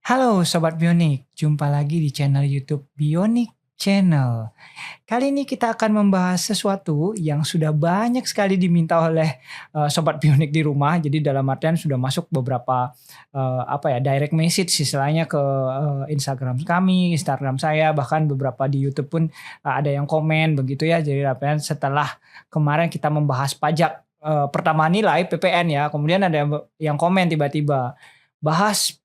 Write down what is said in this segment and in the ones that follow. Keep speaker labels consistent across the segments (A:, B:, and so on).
A: Halo Sobat Bionik, jumpa lagi di channel YouTube Bionik Channel. Kali ini kita akan membahas sesuatu yang sudah banyak sekali diminta oleh Sobat Bionik di rumah. Jadi dalam artian sudah masuk beberapa direct message istilahnya ke Instagram kami, Instagram saya, bahkan beberapa di YouTube pun ada yang komen begitu ya. Jadi setelah kemarin kita membahas pajak pertambahan nilai PPN ya, kemudian ada yang komen tiba-tiba bahas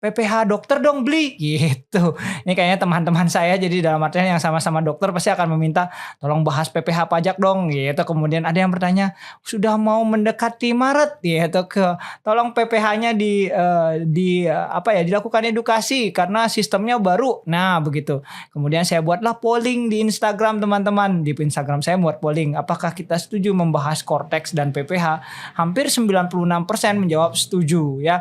A: PPh dokter dong beli, gitu. Ini kayaknya teman-teman saya jadi dalam artian yang sama-sama dokter pasti akan meminta, "Tolong bahas PPh pajak dong," gitu. Kemudian ada yang bertanya, "Sudah mau mendekati Maret," gitu, "Tolong PPh-nya dilakukan edukasi karena sistemnya baru." Nah, begitu. Kemudian saya buatlah polling di Instagram teman-teman. Di Instagram saya buat polling, apakah kita setuju membahas Cortex dan PPh? Hampir 96% menjawab setuju ya.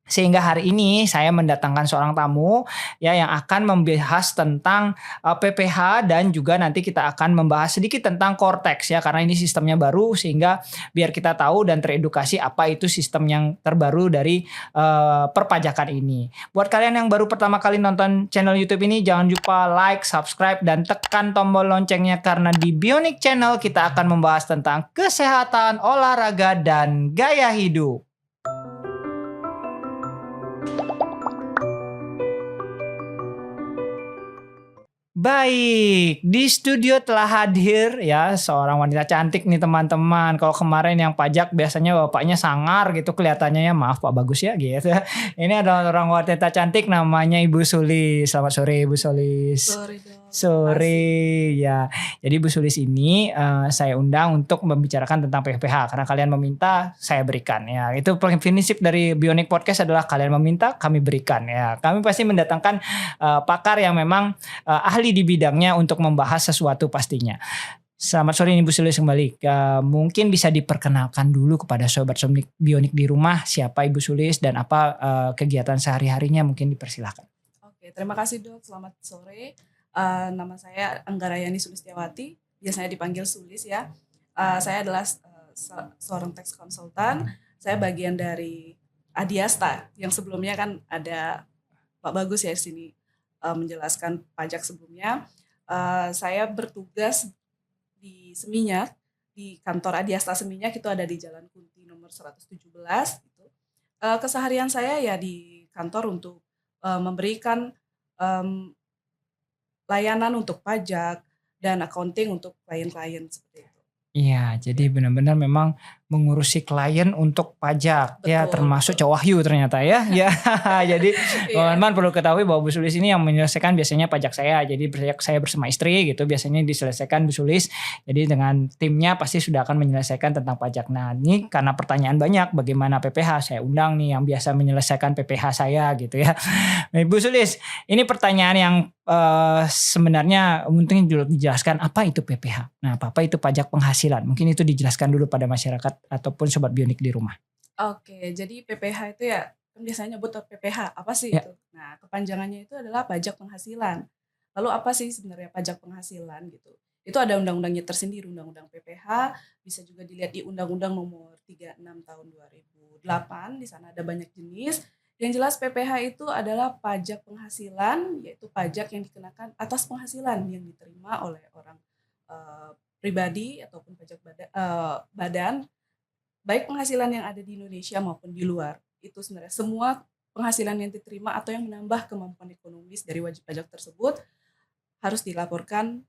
A: Sehingga hari ini saya mendatangkan seorang tamu ya yang akan membahas tentang PPh dan juga nanti kita akan membahas sedikit tentang Cortex ya karena ini sistemnya baru sehingga biar kita tahu dan teredukasi apa itu sistem yang terbaru dari perpajakan ini. Buat kalian yang baru pertama kali nonton channel YouTube ini jangan lupa like, subscribe dan tekan tombol loncengnya karena di Bionic Channel kita akan membahas tentang kesehatan, olahraga dan gaya hidup. Baik, di studio telah hadir ya seorang wanita cantik nih teman-teman. Kalau kemarin yang pajak biasanya bapaknya sangar gitu kelihatannya ya, maaf Pak Bagus ya gitu. Ini ada orang wanita cantik namanya Ibu Sulis. Selamat sore Ibu Sulis.
B: Sore dong,
A: Sore
B: makasih.
A: ya. Jadi Ibu Sulis ini saya undang untuk membicarakan tentang PPh karena kalian meminta saya berikan ya. Itu prinsip dari Bionic Podcast adalah kalian meminta kami berikan ya. Kami pasti mendatangkan pakar yang memang ahli di bidangnya untuk membahas sesuatu pastinya. Selamat sore Ibu Sulis kembali. Mungkin bisa diperkenalkan dulu kepada sobat Bionik di rumah siapa Ibu Sulis dan apa kegiatan sehari-harinya mungkin dipersilahkan.
B: Oke, terima kasih Dok. Selamat sore. Nama saya Anggarayani Sulistiawati, biasanya dipanggil Sulis ya. Saya adalah seorang tax consultant. Saya bagian dari Adiasta yang sebelumnya kan ada Pak Bagus ya di sini menjelaskan pajak sebelumnya. Saya bertugas di Seminyak, di kantor Adiasta Seminyak itu ada di Jalan Kunti nomor 117 gitu. Keseharian saya ya di kantor untuk memberikan layanan untuk pajak dan accounting untuk klien-klien seperti itu.
A: Iya,
B: Ya,
A: jadi benar-benar memang mengurusi klien untuk pajak ya,
B: betul
A: termasuk
B: betul.
A: Cowahyu ternyata ya. Ya, jadi
B: Iya.
A: teman-teman perlu ketahui bahwa Bu Sulis ini yang menyelesaikan biasanya pajak saya. Jadi saya bersama istri gitu biasanya diselesaikan Bu Sulis. Jadi dengan timnya pasti sudah akan menyelesaikan tentang pajak. Nah, ini karena pertanyaan banyak bagaimana PPh, saya undang nih yang biasa menyelesaikan PPh saya gitu ya. Nah, Bu Sulis, ini pertanyaan yang sebenarnya mungkin dulu dijelaskan apa itu PPh. Nah, apa itu pajak penghasilan? Mungkin itu dijelaskan dulu pada masyarakat ataupun sobat Bionik di rumah.
B: Oke, jadi PPh itu ya kan biasanya nyebut PPh, apa sih
A: Ya,
B: itu? Nah, kepanjangannya itu adalah pajak penghasilan. Lalu apa sih sebenarnya pajak penghasilan gitu? Itu ada undang-undangnya tersendiri, Undang-Undang PPh, bisa juga dilihat di Undang-Undang Nomor 36 Tahun 2008, di sana ada banyak jenis. Yang jelas PPh itu adalah pajak penghasilan, yaitu pajak yang dikenakan atas penghasilan yang diterima oleh orang pribadi ataupun pajak badan, baik penghasilan yang ada di Indonesia maupun di luar. Itu sebenarnya semua penghasilan yang diterima atau yang menambah kemampuan ekonomis dari wajib pajak tersebut harus dilaporkan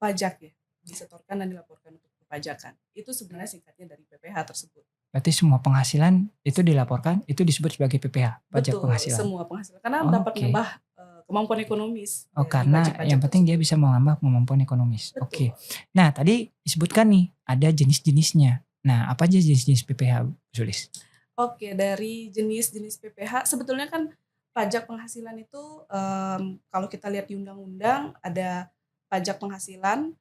B: pajak ya, disetorkan dan dilaporkan untuk perpajakan. Itu sebenarnya singkatnya dari PPh tersebut.
A: berarti semua penghasilan itu dilaporkan, itu disebut sebagai PPh, pajak
B: Betul,
A: penghasilan.
B: semua penghasilan karena dapat
A: Oke.
B: menambah kemampuan ekonomis
A: Oh,
B: dari
A: karena
B: wajib
A: yang
B: pajak
A: penting dia
B: tersebut.
A: bisa menambah kemampuan ekonomis. Oke.
B: Betul.
A: Nah, tadi disebutkan nih ada jenis-jenisnya. Nah, apa aja jenis-jenis PPh, Bu Sulis?
B: Oke, dari jenis-jenis PPh sebetulnya kan pajak penghasilan itu kalau kita lihat di undang-undang ada pajak penghasilan,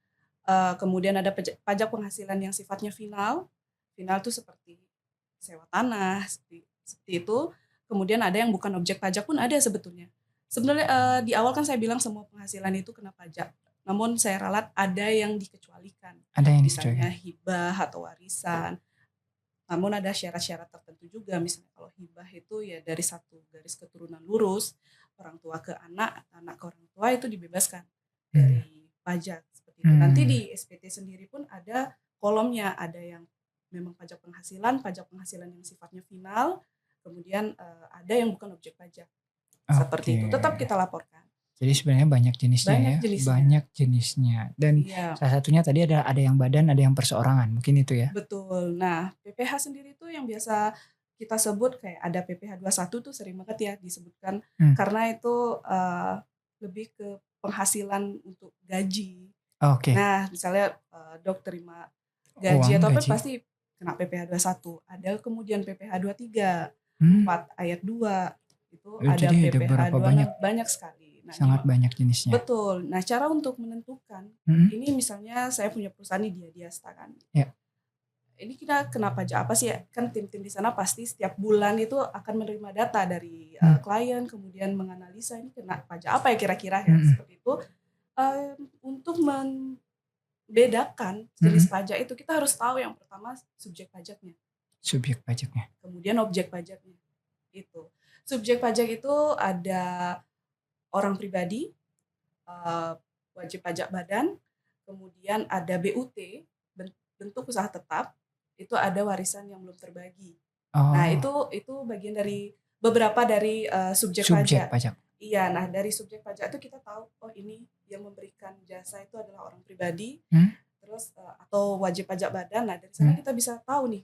B: kemudian ada pajak penghasilan yang sifatnya final. Final itu seperti sewa tanah, seperti itu. Kemudian ada yang bukan objek pajak pun ada sebetulnya. Sebenarnya di awal kan saya bilang semua penghasilan itu kena pajak. Namun saya ralat ada yang dikecualikan.
A: Ada yang
B: Misalnya
A: disesuaikan.
B: hibah atau warisan. Namun ada syarat-syarat tertentu juga, misalnya kalau hibah itu ya dari satu garis keturunan lurus, orang tua ke anak, anak ke orang tua itu dibebaskan
A: Hmm.
B: dari pajak seperti itu. Nanti
A: Hmm.
B: di SPT sendiri pun ada kolomnya, ada yang memang pajak penghasilan yang sifatnya final, kemudian ada yang bukan objek pajak. Seperti
A: Oke.
B: itu, tetap kita laporkan.
A: Jadi sebenarnya banyak jenisnya
B: Banyak
A: ya,
B: jenisnya.
A: banyak jenisnya. Dan
B: Iya,
A: salah satunya tadi ada yang badan, ada yang perseorangan, mungkin itu ya?
B: betul. Nah, PPh sendiri itu yang biasa kita sebut kayak ada PPh 21 tuh sering banget ya disebutkan
A: Hmm.
B: karena itu lebih ke penghasilan untuk gaji.
A: Oke.
B: Nah, misalnya dok terima gaji
A: Uang
B: atau apa
A: gaji.
B: pasti kena PPh 21. Ada kemudian PPh 23,
A: Hmm.
B: 4 ayat 2 itu
A: Oh,
B: ada
A: jadi ada
B: PPh
A: berapa
B: 26
A: banyak?
B: banyak sekali. Nah,
A: Sangat banyak jenisnya.
B: betul. Nah, cara untuk menentukan
A: Hmm.
B: ini misalnya saya punya perusahaan di Diasta kan.
A: Ya.
B: Ini kita kena pajak apa sih ya? Kan tim-tim di sana pasti setiap bulan itu akan menerima data dari klien, kemudian menganalisa ini kena pajak apa ya kira-kira ya, seperti itu. Untuk membedakan jenis pajak itu kita harus tahu yang pertama subjek pajaknya.
A: Subjek pajaknya.
B: Kemudian objek pajaknya. Itu. Subjek pajak itu ada orang pribadi, wajib pajak badan, kemudian ada BUT, bentuk usaha tetap, itu ada warisan yang belum terbagi. Nah, itu bagian dari beberapa dari subjek pajak. Iya, nah dari subjek pajak itu kita tahu oh ini yang memberikan jasa itu adalah orang pribadi, terus atau wajib pajak badan. Nah, dari sana kita bisa tahu nih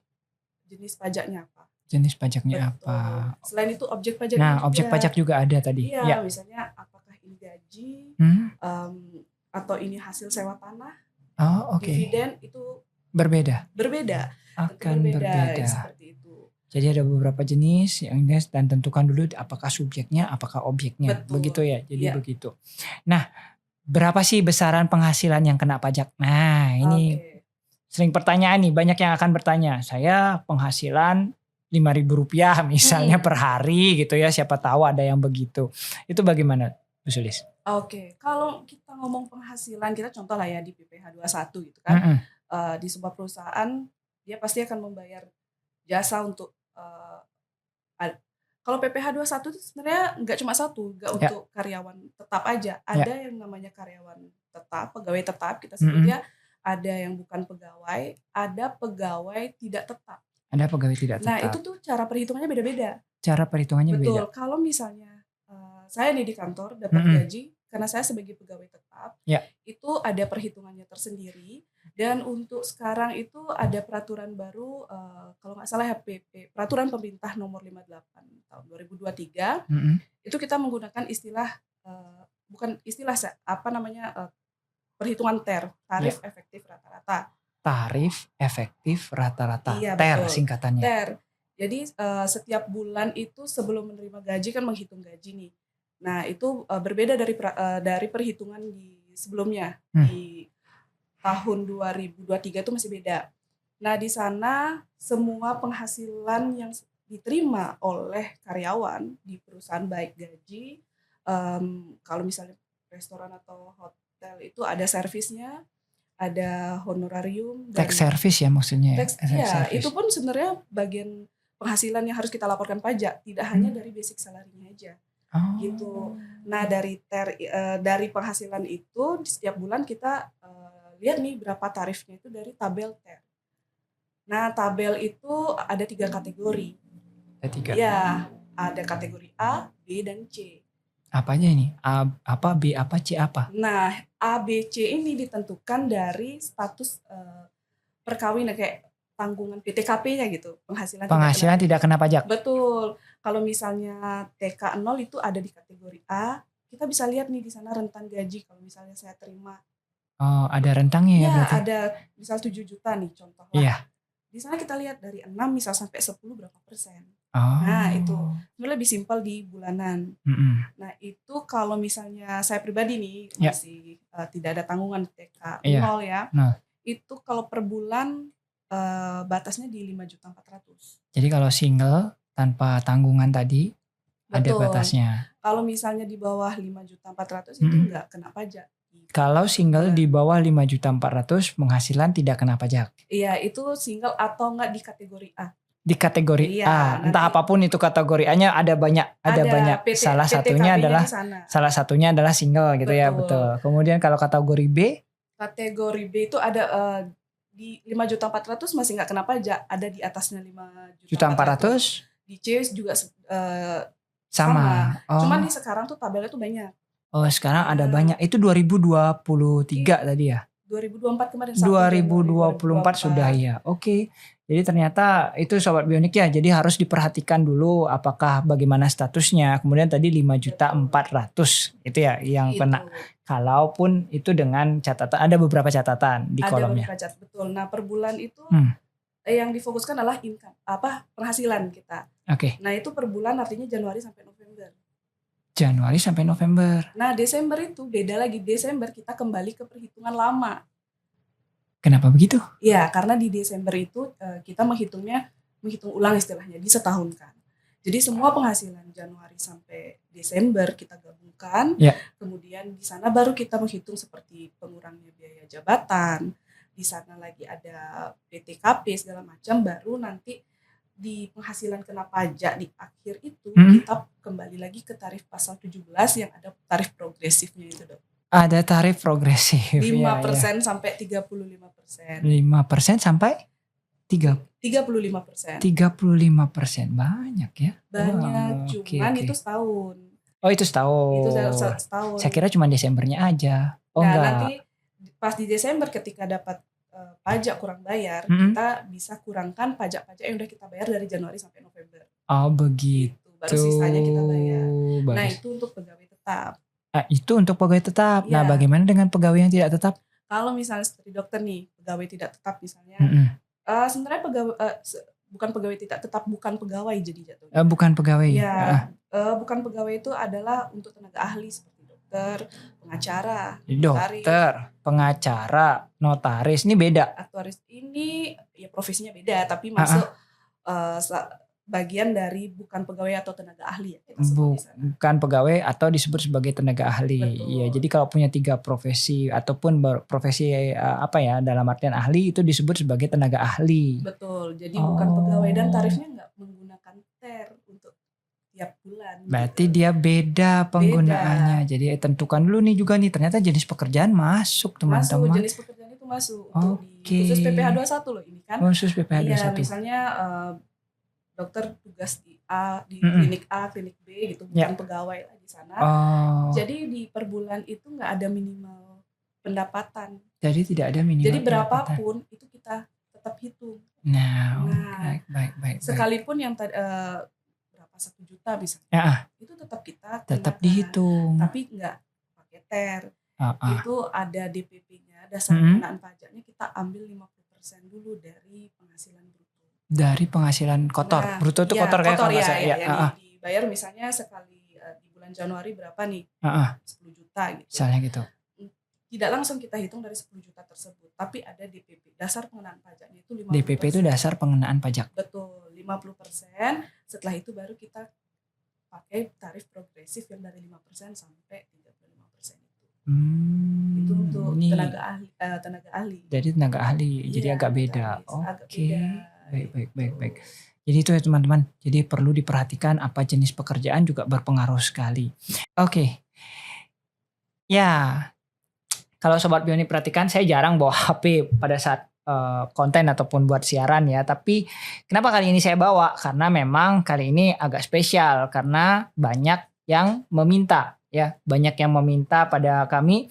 B: jenis pajaknya apa.
A: Jenis pajaknya
B: Betul.
A: apa?
B: Selain itu objek pajak
A: Nah,
B: juga.
A: objek pajak juga ada tadi.
B: Iya, misalnya apakah ini gaji, atau ini hasil sewa tanah, dividen itu
A: berbeda.
B: Akan berbeda. Seperti itu.
A: Jadi ada beberapa jenis yang dan tentukan dulu apakah subjeknya, apakah objeknya.
B: Betul.
A: Begitu ya. Jadi
B: Iya.
A: begitu. Nah, berapa sih besaran penghasilan yang kena pajak? Nah, ini sering pertanyaan nih, banyak yang akan bertanya. Saya penghasilan Rp5.000 misalnya per hari gitu ya. Siapa tahu ada yang begitu. Itu bagaimana, Bu Sulis?
B: Oke, kalau kita ngomong penghasilan, kita contoh lah ya di PPh 21 gitu kan. Di sebuah perusahaan dia pasti akan membayar jasa untuk kalau PPh 21 itu sebenarnya nggak cuma satu, nggak untuk karyawan tetap aja. Ada yang namanya karyawan tetap, pegawai tetap kita sebutnya. Ada yang bukan pegawai, ada pegawai tidak tetap.
A: Ada pegawai tidak tetap.
B: Nah, itu tuh cara perhitungannya beda-beda.
A: Cara perhitungannya beda.
B: Betul. Kalau misalnya saya nih di kantor dapat gaji karena saya sebagai pegawai tetap, itu ada perhitungannya tersendiri. Dan untuk sekarang itu ada peraturan baru, kalau nggak salah PP, peraturan pemerintah nomor 58 tahun 2023, itu kita menggunakan istilah, bukan istilah, perhitungan TER, tarif efektif rata-rata.
A: Tarif efektif rata-rata.
B: Iya,
A: TER
B: betul.
A: singkatannya.
B: TER. Jadi setiap bulan itu sebelum menerima gaji kan menghitung gaji nih. Nah, itu berbeda dari perhitungan di sebelumnya. Di tahun 2023 itu masih beda. Nah, di sana semua penghasilan yang diterima oleh karyawan di perusahaan baik gaji, kalau misalnya restoran atau hotel itu ada servisnya, ada honorarium.
A: Tax service ya maksudnya ya?
B: Iya, itu pun sebenarnya bagian penghasilan yang harus kita laporkan pajak, tidak hanya dari basic salary-nya aja. Gitu. Nah, dari penghasilan itu di setiap bulan kita lihat nih berapa tarifnya itu dari tabel TER. Nah, tabel itu ada 3 kategori.
A: Ada 3?
B: Ya, ada kategori A, B, dan C.
A: Apanya ini? A apa, B apa, C apa?
B: Nah, A, B, C ini ditentukan dari status perkawinan kayak tanggungan PTKP-nya gitu. Penghasilan
A: tidak kena pajak.
B: Betul. Kalau misalnya TK 0 itu ada di kategori A, kita bisa lihat nih di sana rentan gaji kalau misalnya saya terima.
A: Oh, ada rentangnya ya berarti?
B: Ada misal 7 juta nih contoh lah.
A: Iya.
B: Di sana kita lihat dari 6 misal sampai 10 berapa persen. Nah, itu sebenarnya lebih simpel di bulanan. Nah, itu kalau misalnya saya pribadi nih masih tidak ada tanggungan TK 0 ya. Itu kalau per bulan batasnya di 5.400.000.
A: Jadi kalau single tanpa tanggungan tadi ada batasnya.
B: Kalau misalnya di bawah 5.400.000 itu nggak kena pajak.
A: Kalau single di bawah 5.400.000 penghasilan tidak kena pajak.
B: Iya, itu single atau enggak di kategori A.
A: Di kategori
B: Iya,
A: A, entah
B: nanti
A: apapun itu kategori A-nya ada banyak
B: PT,
A: salah satunya
B: PTKB-nya
A: adalah
B: di sana.
A: single gitu ya, betul. Kemudian kalau kategori B,
B: Kategori B itu ada di 5.400.000 masih nggak kena pajak, ada di atasnya 5.400.000.
A: 400
B: Di C juga
A: sama.
B: Cuman di sekarang tuh tabelnya tuh banyak.
A: Oh, sekarang ada banyak. Itu 2023 tadi ya?
B: 2024 kemarin.
A: 2024 sudah ya. Oke. Jadi ternyata itu Sobat Bionik ya. Jadi harus diperhatikan dulu apakah bagaimana statusnya. Kemudian tadi 5.400.000 itu ya yang kena. Kalaupun itu dengan catatan, ada beberapa catatan di kolomnya.
B: Ada beberapa catatan, betul. Nah, per bulan itu yang difokuskan adalah income, penghasilan kita.
A: Oke.
B: Nah, itu per bulan artinya Januari sampai November.
A: Januari sampai November.
B: Nah, Desember itu beda lagi. Desember kita kembali ke perhitungan lama.
A: Kenapa begitu?
B: Ya, karena di Desember itu kita menghitung ulang istilahnya, disetahunkan. Jadi semua penghasilan Januari sampai Desember kita gabungkan.
A: Ya.
B: Kemudian di sana baru kita menghitung seperti pengurangnya biaya jabatan. Di sana lagi ada PTKP segala macam, baru nanti di penghasilan kena pajak di akhir itu kita kembali lagi ke tarif pasal 17 yang ada tarif progresifnya itu, Dok.
A: Ada tarif progresif
B: 5%
A: ya.
B: sampai 35%.
A: 5% sampai
B: 35%.
A: 35%. Banyak ya?
B: Banyak, cuman
A: okay.
B: itu setahun.
A: Oh, itu setahun.
B: Itu setahun.
A: Saya kira cuma Desembernya aja. Oh,
B: nah,
A: enggak.
B: nanti pas di Desember ketika dapat pajak kurang bayar, kita bisa kurangkan pajak-pajak yang udah kita bayar dari Januari sampai November.
A: Oh, begitu.
B: Baru sisanya kita bayar.
A: Bagus.
B: Nah, itu untuk pegawai tetap.
A: Itu untuk pegawai tetap.
B: Ya.
A: Nah, bagaimana dengan pegawai yang tidak tetap?
B: Kalau misalnya seperti dokter nih, pegawai tidak tetap misalnya. Sebenarnya pegawai bukan pegawai tidak tetap, bukan pegawai jadi jatuhnya.
A: Bukan pegawai.
B: Ya, bukan pegawai itu adalah untuk tenaga ahli seperti dokter, pengacara,
A: pengacara, notaris, ini beda.
B: Aktuaris ini ya profesinya beda, tapi masuk bagian dari bukan pegawai atau tenaga ahli ya.
A: Bukan pegawai atau disebut sebagai tenaga ahli. Iya, jadi kalau punya 3 profesi ataupun profesi dalam artian ahli itu disebut sebagai tenaga ahli.
B: Betul. Jadi bukan pegawai dan tarifnya nggak menggunakan TER untuk tiap bulan.
A: Berarti dia beda penggunaannya. Jadi tentukan dulu nih juga nih, ternyata jenis pekerjaan masuk, teman-teman.
B: Masuk, jenis pekerjaan itu masuk. Khusus PPh 21 loh ini kan.
A: Khusus PPh 21.
B: Iya, misalnya dokter tugas di A, di klinik A, klinik B gitu, bukan pegawai lah di sana. Jadi di per bulan itu nggak ada minimal pendapatan.
A: Jadi tidak ada minimal.
B: Jadi berapapun itu kita tetap hitung.
A: Nah, baik.
B: Sekalipun yang berapa 1 juta misalnya, itu tetap kita
A: tetap dihitung.
B: Tapi nggak pakai TER. Itu ada DPP-nya, dasar pengenaan pajaknya kita ambil 50% dulu dari penghasilan bruto.
A: Dari penghasilan kotor, bruto itu kotor kayak kalau
B: yang dibayar misalnya sekali di bulan Januari berapa nih, 10 juta gitu.
A: Misalnya gitu.
B: Tidak langsung kita hitung dari 10 juta tersebut, tapi ada DPP, dasar pengenaan pajaknya itu 50%.
A: DPP itu dasar pengenaan pajak.
B: Betul, 50%. Setelah itu baru kita pakai tarif progresif yang dari 5% sampai 35% itu. Itu untuk tenaga ahli.
A: Jadi tenaga ahli, jadi agak beda. Oke. Baik. Jadi itu ya teman-teman. Jadi perlu diperhatikan apa jenis pekerjaan juga berpengaruh sekali. Oke. Ya. Kalau Sobat Bionik perhatikan, saya jarang bawa HP pada saat konten ataupun buat siaran ya. Tapi kenapa kali ini saya bawa? Karena memang kali ini agak spesial karena banyak yang meminta. Ya, banyak yang meminta pada kami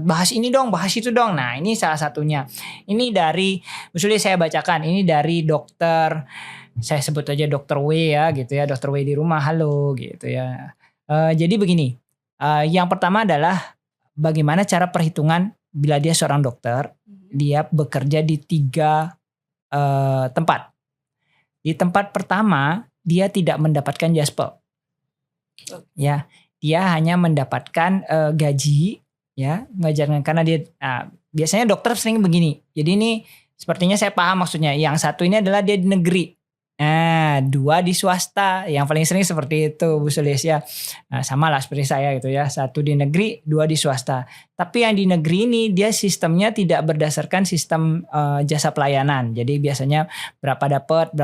A: bahas ini dong, bahas itu dong. Nah, ini salah satunya. Ini dari, usulnya saya bacakan. Ini dari dokter, saya sebut aja dokter W ya, gitu ya, dokter W di rumah. Halo, gitu ya. Jadi begini, yang pertama adalah bagaimana cara perhitungan bila dia seorang dokter, dia bekerja di 3 tempat. Di tempat pertama dia tidak mendapatkan jaspel. Ya, dia hanya mendapatkan gaji ya, ngajarkan karena dia biasanya dokter sering begini. Jadi ini sepertinya saya paham maksudnya. Yang satu ini adalah dia di negeri. Nah, 2 di swasta, yang paling sering seperti itu Bu Sulistya. Nah, sama lah seperti saya gitu ya, 1 di negeri, 2 di swasta. Tapi yang di negeri ini dia sistemnya tidak berdasarkan sistem jasa pelayanan. Jadi biasanya berapa dapat,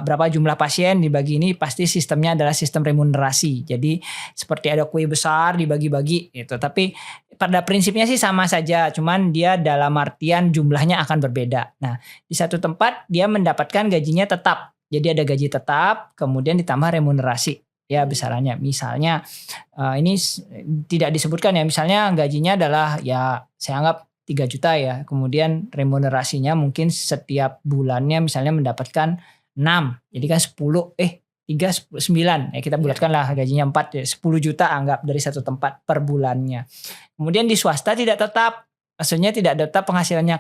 A: berapa jumlah pasien dibagi, ini pasti sistemnya adalah sistem remunerasi. Jadi seperti ada kue besar dibagi-bagi gitu. Tapi pada prinsipnya sih sama saja, cuman dia dalam artian jumlahnya akan berbeda. Nah, di satu tempat dia mendapatkan gajinya tetap. Jadi ada gaji tetap, kemudian ditambah remunerasi ya besarannya. Misalnya ini tidak disebutkan ya, misalnya gajinya adalah ya saya anggap 3 juta ya, kemudian remunerasinya mungkin setiap bulannya misalnya mendapatkan 6, jadi kan 10, 3, 9, ya kita bulatkan lah gajinya 4, ya 10 juta anggap dari satu tempat per bulannya. Kemudian di swasta tidak tetap, maksudnya tidak tetap penghasilannya,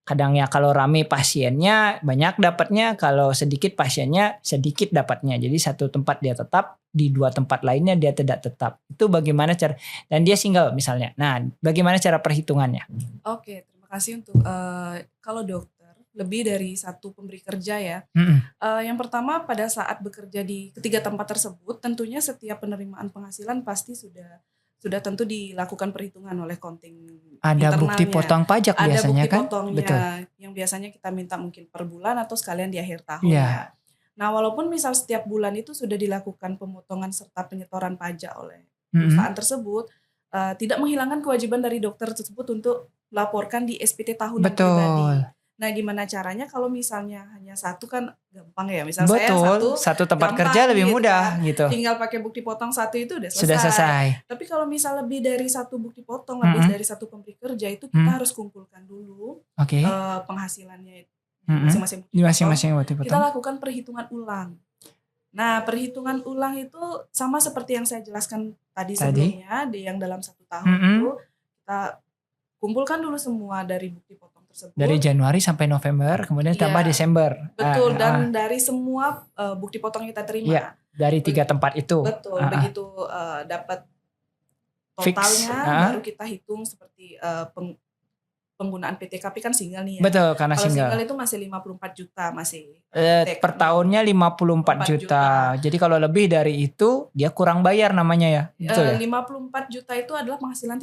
A: kadang ya kalau rame pasiennya banyak dapatnya, kalau sedikit pasiennya sedikit dapatnya. Jadi satu tempat dia tetap, di 2 tempat lainnya dia tidak tetap. Itu bagaimana cara, dan dia single misalnya. Nah, bagaimana cara perhitungannya?
B: Oke, terima kasih untuk kalau dokter lebih dari 1 pemberi kerja ya. Yang pertama pada saat bekerja di ketiga tempat tersebut, tentunya setiap penerimaan penghasilan pasti sudah tentu dilakukan perhitungan oleh accounting
A: Ada bukti
B: internalnya.
A: potong pajak
B: Ada
A: biasanya
B: bukti
A: kan?
B: potongnya
A: Betul.
B: yang biasanya kita minta mungkin per bulan atau sekalian di akhir tahun
A: Iya.
B: ya. Nah, walaupun misal setiap bulan itu sudah dilakukan pemotongan serta penyetoran pajak oleh perusahaan tersebut, tidak menghilangkan kewajiban dari dokter tersebut untuk melaporkan di SPT tahunan pribadi.
A: Betul.
B: Nah, gimana caranya kalau misalnya hanya 1 kan gampang ya. Misal saya
A: Betul,
B: 1
A: satu tempat
B: gampang
A: kerja lebih
B: gitu
A: mudah
B: kan.
A: gitu.
B: Tinggal pakai bukti potong 1 itu udah
A: Sudah
B: selesai.
A: selesai.
B: Tapi kalau misal lebih dari 1 bukti potong, lebih dari 1 pemberi kerja, itu kita harus kumpulkan dulu
A: Oke.
B: penghasilannya
A: Di
B: masing-masing bukti potong.
A: masing-masing bukti
B: Kita
A: potong.
B: lakukan perhitungan ulang. Nah, perhitungan ulang itu sama seperti yang saya jelaskan tadi sebelumnya, yang dalam 1 tahun itu kita kumpulkan dulu semua dari bukti potong tersebut.
A: Dari Januari sampai November, kemudian tambah
B: Iya,
A: Desember.
B: betul, dan dari semua bukti potong yang kita terima.
A: Iya, dari 3 tempat itu.
B: Betul, begitu dapat
A: Fix.
B: totalnya baru kita hitung seperti penggunaan PTKP kan single nih ya.
A: Betul, karena
B: Kalau
A: single.
B: single itu masih 54 juta masih.
A: Per tahunnya 54 juta. Jadi kalau lebih dari itu dia kurang bayar namanya ya. Betul ya?
B: 54 juta itu adalah penghasilan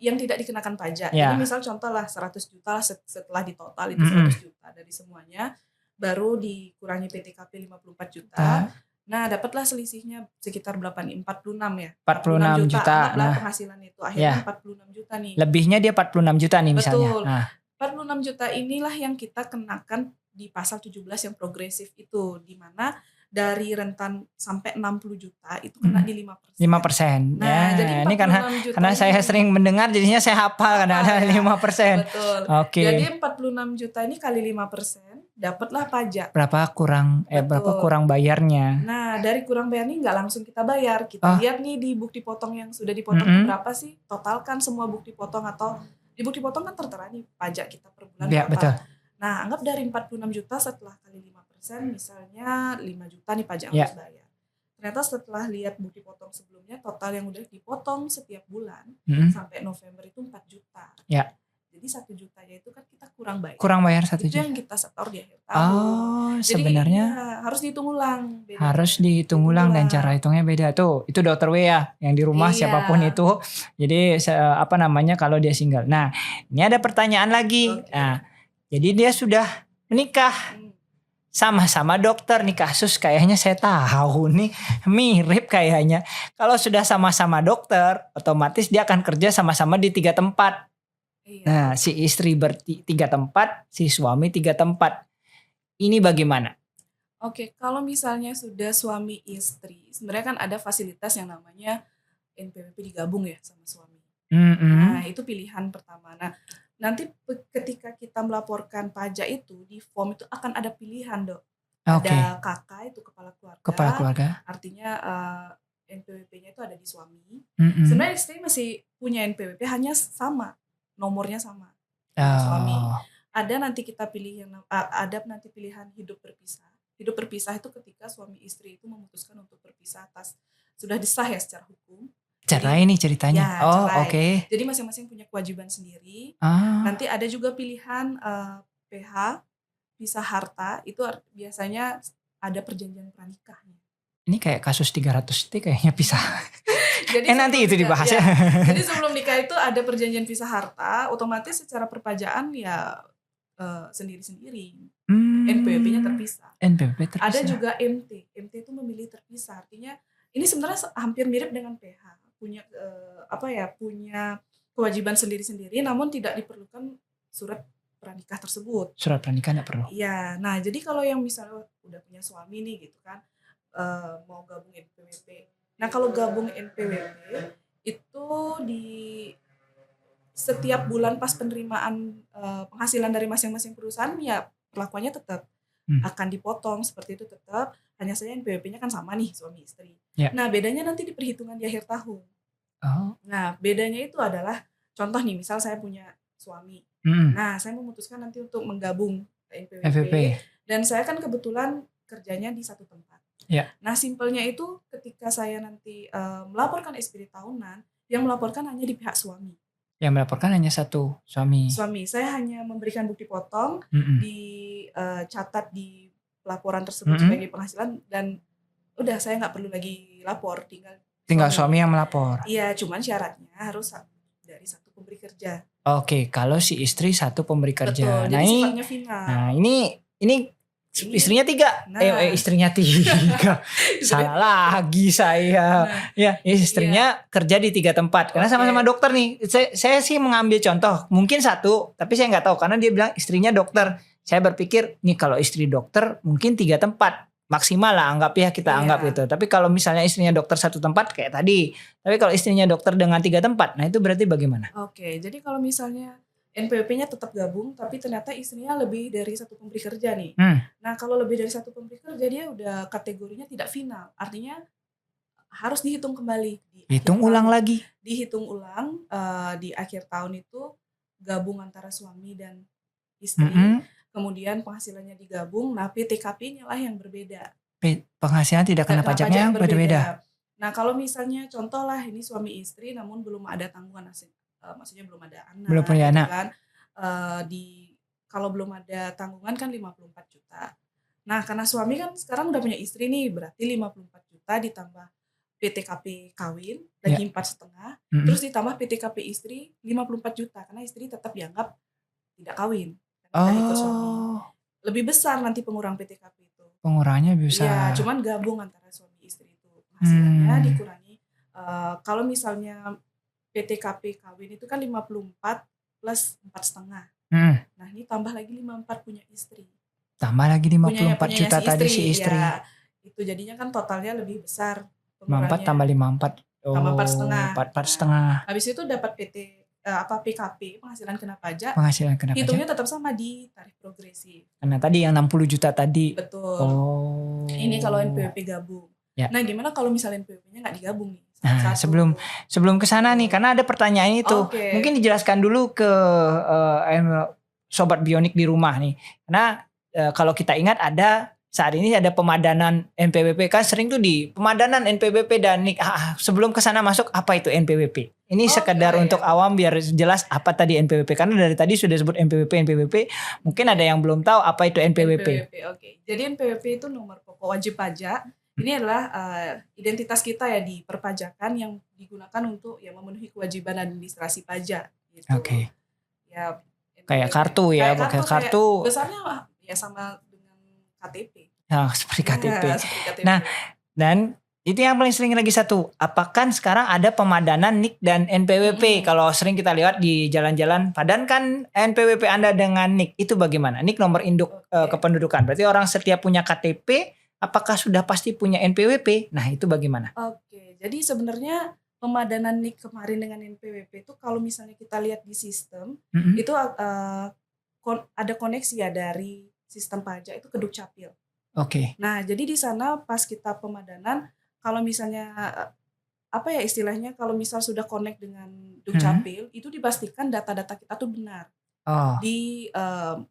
B: yang tidak dikenakan pajak.
A: Ya.
B: Jadi misal contoh lah 100 juta lah setelah ditotal itu 100 juta dari semuanya, baru dikurangi PTKP 54 juta. Nah, dapatlah selisihnya sekitar 46 ya.
A: 46 juta.
B: Anggaplah
A: Nah,
B: penghasilan itu akhirnya 46 juta nih.
A: lebihnya dia 46 juta nih misalnya.
B: Betul.
A: Nah,
B: 46 juta inilah yang kita kenakan di pasal 17 yang progresif itu, di mana dari rentan sampai 60 juta itu kena di 5%.
A: 5%.
B: Nah,
A: ya,
B: jadi
A: ini karena saya sering mendengar jadinya saya hafal kadang-kadang 5%.
B: Betul.
A: Oke.
B: Jadi 46 juta ini kali 5%, dapatlah pajak.
A: Berapa kurang bayarnya?
B: Nah, dari kurang bayar ini nggak langsung kita bayar. Kita lihat nih di bukti potong yang sudah dipotong berapa sih? Totalkan semua bukti potong, atau di bukti potong kan tertera nih pajak kita per bulan
A: Ya,
B: berapa.
A: betul.
B: Nah, anggap dari 46 juta setelah kali 5%, misalnya 5 juta nih pajak yang harus bayar. Ternyata setelah lihat bukti potong sebelumnya, total yang udah dipotong setiap bulan sampai November itu 4 juta.
A: Ya.
B: Jadi 1 jutanya itu kan kita kurang bayar.
A: Kurang bayar 1
B: Itu
A: juta.
B: yang kita setor di akhir tahun. Jadi,
A: sebenarnya
B: harus dihitung ulang.
A: harus dihitung ulang dan cara hitungnya beda tuh. Itu dokter W ya, yang di rumah siapapun itu. Jadi kalau dia single. Nah, ini ada pertanyaan lagi. Nah, jadi dia sudah menikah. Sama-sama dokter nih, kasus kayaknya saya tahu nih, mirip kayaknya. Kalau sudah sama-sama dokter, otomatis dia akan kerja sama-sama di 3 tempat.
B: Iya.
A: Nah, si istri 3 tempat, si suami 3 tempat. Ini bagaimana?
B: Oke, kalau misalnya sudah suami istri, sebenarnya kan ada fasilitas yang namanya NPWP digabung ya sama suami. Nah, itu pilihan pertama. Nah, nanti ketika kita melaporkan pajak itu, di form itu akan ada pilihan, Dok. Ada KK, itu kepala keluarga. Artinya NPWP-nya itu ada di suami. Sebenarnya istri masih punya NPWP, hanya sama, nomornya sama. Suami. Ada nanti kita pilih nanti pilihan hidup berpisah. Hidup berpisah itu ketika suami istri itu memutuskan untuk berpisah atas sudah disah ya secara hukum.
A: Cerai nih ceritanya.
B: Ya, cerai. Jadi masing-masing punya kewajiban sendiri. Nanti ada juga pilihan PH pisah harta itu biasanya ada perjanjian pranikahnya.
A: Ini kayak kasus 300 T kayaknya pisah.
B: Jadi
A: Nanti
B: sebelum
A: itu
B: nikah,
A: dibahas
B: ya.
A: ya.
B: Jadi sebelum nikah itu ada perjanjian pisah harta, otomatis secara perpajaan ya sendiri-sendiri. NPWP-nya terpisah.
A: NPWP
B: Ada
A: terpisah.
B: juga MT. MT itu memilih terpisah. Artinya ini sebenarnya hampir mirip dengan PH. Punya punya kewajiban sendiri-sendiri, namun tidak diperlukan surat pranikah tersebut.
A: Surat pernikahan nggak perlu.
B: Iya. Nah, jadi kalau yang misalnya udah punya suami nih gitu kan, mau gabung NPWP. Nah, kalau gabung NPWP itu di setiap bulan pas penerimaan penghasilan dari masing-masing perusahaan ya perlakuannya tetap akan dipotong seperti itu tetap. Hanya saja NPWP-nya kan sama nih suami istri.
A: Ya.
B: Nah, bedanya nanti di perhitungan di akhir tahun.
A: Oh.
B: Nah, bedanya itu adalah contoh nih, misal saya punya suami. Nah, saya memutuskan nanti untuk menggabung NPWP. Dan saya kan kebetulan kerjanya di satu tempat.
A: Ya.
B: Nah, simpelnya itu ketika saya nanti melaporkan SPT tahunan, yang melaporkan hanya di pihak suami.
A: Yang melaporkan hanya satu, suami.
B: Suami, saya hanya memberikan bukti potong, dicatat di laporan tersebut sebagai penghasilan, dan udah saya nggak perlu lagi lapor,
A: tinggal suami yang melapor.
B: Iya, cuman syaratnya harus dari satu pemberi kerja.
A: Oke, kalau si istri satu pemberi kerja.
B: Betul, jadi sifatnya final.
A: Nah ini istrinya 3. Istrinya 3. Salah lagi saya. Ya, istrinya kerja di 3 tempat. Karena sama-sama dokter nih. Saya sih mengambil contoh. Mungkin satu, tapi saya nggak tahu. Karena dia bilang istrinya dokter. Saya berpikir, nih kalau istri dokter mungkin 3 tempat. Maksimal lah anggap ya, kita anggap gitu. Tapi kalau misalnya istrinya dokter satu tempat kayak tadi. Tapi kalau istrinya dokter dengan 3 tempat, nah itu berarti bagaimana?
B: Oke, jadi kalau misalnya NPWP-nya tetap gabung, tapi ternyata istrinya lebih dari satu pemberi kerja nih. Nah, kalau lebih dari satu pemberi kerja, dia udah kategorinya tidak final. Artinya harus dihitung kembali.
A: Dihitung ulang lagi.
B: Dihitung ulang di akhir tahun itu gabung antara suami dan istri. Kemudian penghasilannya digabung, nah PTKP-nya lah yang berbeda.
A: Penghasilan tidak kena pajaknya yang berbeda.
B: Nah, kalau misalnya contoh lah ini suami istri namun belum ada tanggungan maksudnya belum ada anak.
A: Belum punya anak.
B: Kan, kalau belum ada tanggungan kan 54 juta. Nah, karena suami kan sekarang udah punya istri nih, berarti 54 juta ditambah PTKP kawin lagi 4,5, terus ditambah PTKP istri 54 juta karena istri tetap dianggap tidak kawin. Ikut suami. Lebih besar nanti pengurang PTKP itu.
A: Pengurangannya bisa.
B: Ya, cuman gabung antara suami istri itu. Penghasilannya dikurangi. Kalau misalnya PTKP kawin itu kan 54 plus 4,5. Nah, ini tambah lagi 54 punya istri.
A: Tambah lagi 54 juta tadi si istri.
B: Ya, itu jadinya kan totalnya lebih besar.
A: 54 tambah 54.
B: Tambah 4,5.
A: 4,5.
B: Habis itu dapat PKP, penghasilan kena pajak.
A: Hitungnya
B: tetap sama di tarif progresif.
A: Karena tadi yang 60 juta tadi.
B: Betul. Ini kalau NPWP gabung. Ya. Nah, gimana kalau misalnya NPWP-nya nggak digabung nih?
A: Nah, sebelum ke sana nih, karena ada pertanyaan itu. Mungkin dijelaskan dulu ke sobat bionik di rumah nih. Karena kalau kita ingat saat ini ada pemadanan NPWP, kan sering tuh di pemadanan NPWP dan NIK. Sebelum ke sana masuk, apa itu NPWP? Ini sekedar untuk awam biar jelas apa tadi NPWP. Karena dari tadi sudah sebut NPWP. Mungkin ada yang belum tahu apa itu NPWP.
B: Oke. Jadi NPWP itu nomor pokok wajib pajak. Ini adalah identitas kita ya di perpajakan yang digunakan untuk memenuhi kewajiban administrasi pajak. Gitu.
A: Oke.
B: Ya.
A: Kayak kartu ya, pakai kartu.
B: Besarnya ya sama KTP.
A: Nah, seperti KTP. Nah, dan itu yang paling sering lagi satu. Apakah sekarang ada pemadanan NIK dan NPWP? Kalau sering kita lihat di jalan-jalan, padankan NPWP Anda dengan NIK. Itu bagaimana? NIK nomor induk kependudukan. Berarti orang setiap punya KTP, apakah sudah pasti punya NPWP? Nah, itu bagaimana?
B: Oke, jadi sebenarnya pemadanan NIK kemarin dengan NPWP itu kalau misalnya kita lihat di sistem, itu ada koneksi ya dari sistem pajak itu ke Dukcapil.
A: Oke.
B: Nah, jadi di sana pas kita pemadanan, kalau misalnya istilahnya kalau misal sudah connect dengan Dukcapil, itu dipastikan data-data kita tuh benar. Di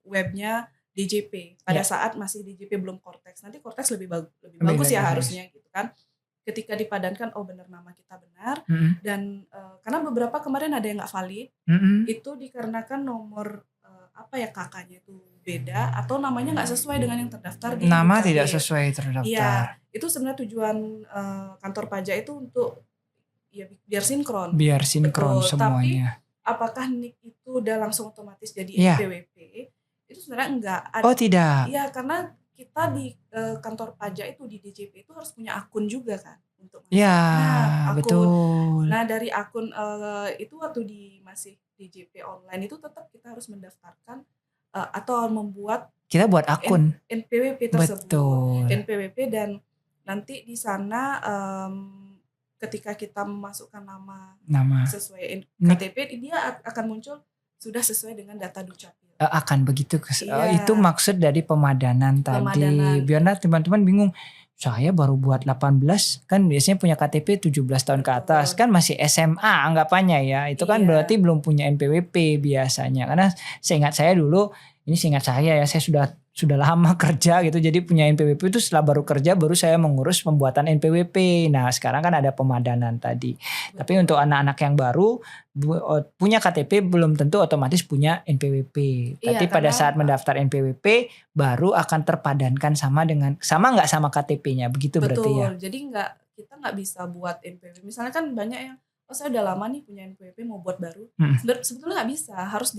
B: webnya DJP. Pada saat masih DJP belum Cortex. Nanti Cortex lebih bagus ya harusnya gitu kan. Ketika dipadankan, benar nama kita benar. Dan karena beberapa kemarin ada yang nggak valid, itu dikarenakan nomor apa ya kakaknya itu beda atau namanya nggak sesuai dengan yang terdaftar di
A: Nama
B: Dukcapil.
A: tidak sesuai terdaftar.
B: Iya, itu sebenarnya tujuan kantor pajak itu untuk ya biar sinkron.
A: Biar sinkron
B: Betul,
A: semuanya.
B: Apakah NIK itu udah langsung otomatis jadi
A: Iya.
B: NPWP? Itu sebenarnya enggak.
A: Oh tidak.
B: Iya, karena kita di kantor pajak itu di DJP itu harus punya akun juga kan untuk
A: Iya,
B: akun.
A: betul.
B: Nah, dari akun itu waktu masih DJP online itu tetap kita harus mendaftarkan atau membuat
A: Kita buat akun.
B: NPWP tersebut.
A: Betul.
B: NPWP dan nanti di sana ketika kita memasukkan nama sesuai KTP dia akan muncul sudah sesuai dengan data Dukcapil.
A: Akan begitu.
B: Iya.
A: Itu maksud dari pemadanan tadi. Biar teman-teman bingung. Saya baru buat 18 kan biasanya punya KTP 17 tahun ke atas kan masih SMA anggapannya ya. Itu kan berarti belum punya NPWP biasanya. Karena seingat saya dulu, ini seingat saya ya, saya sudah lama kerja gitu. Jadi punya NPWP itu setelah baru kerja baru saya mengurus pembuatan NPWP. Nah, sekarang kan ada pemadanan tadi. Tapi untuk anak-anak yang baru punya KTP belum tentu otomatis punya NPWP. Tapi pada saat mendaftar NPWP baru akan terpadankan sama nggak sama KTP-nya begitu.
B: Betul,
A: berarti ya.
B: Jadi kita nggak bisa buat NPWP. Misalnya kan banyak yang saya udah lama nih punya NPWP mau buat baru. Sebetulnya nggak bisa, harus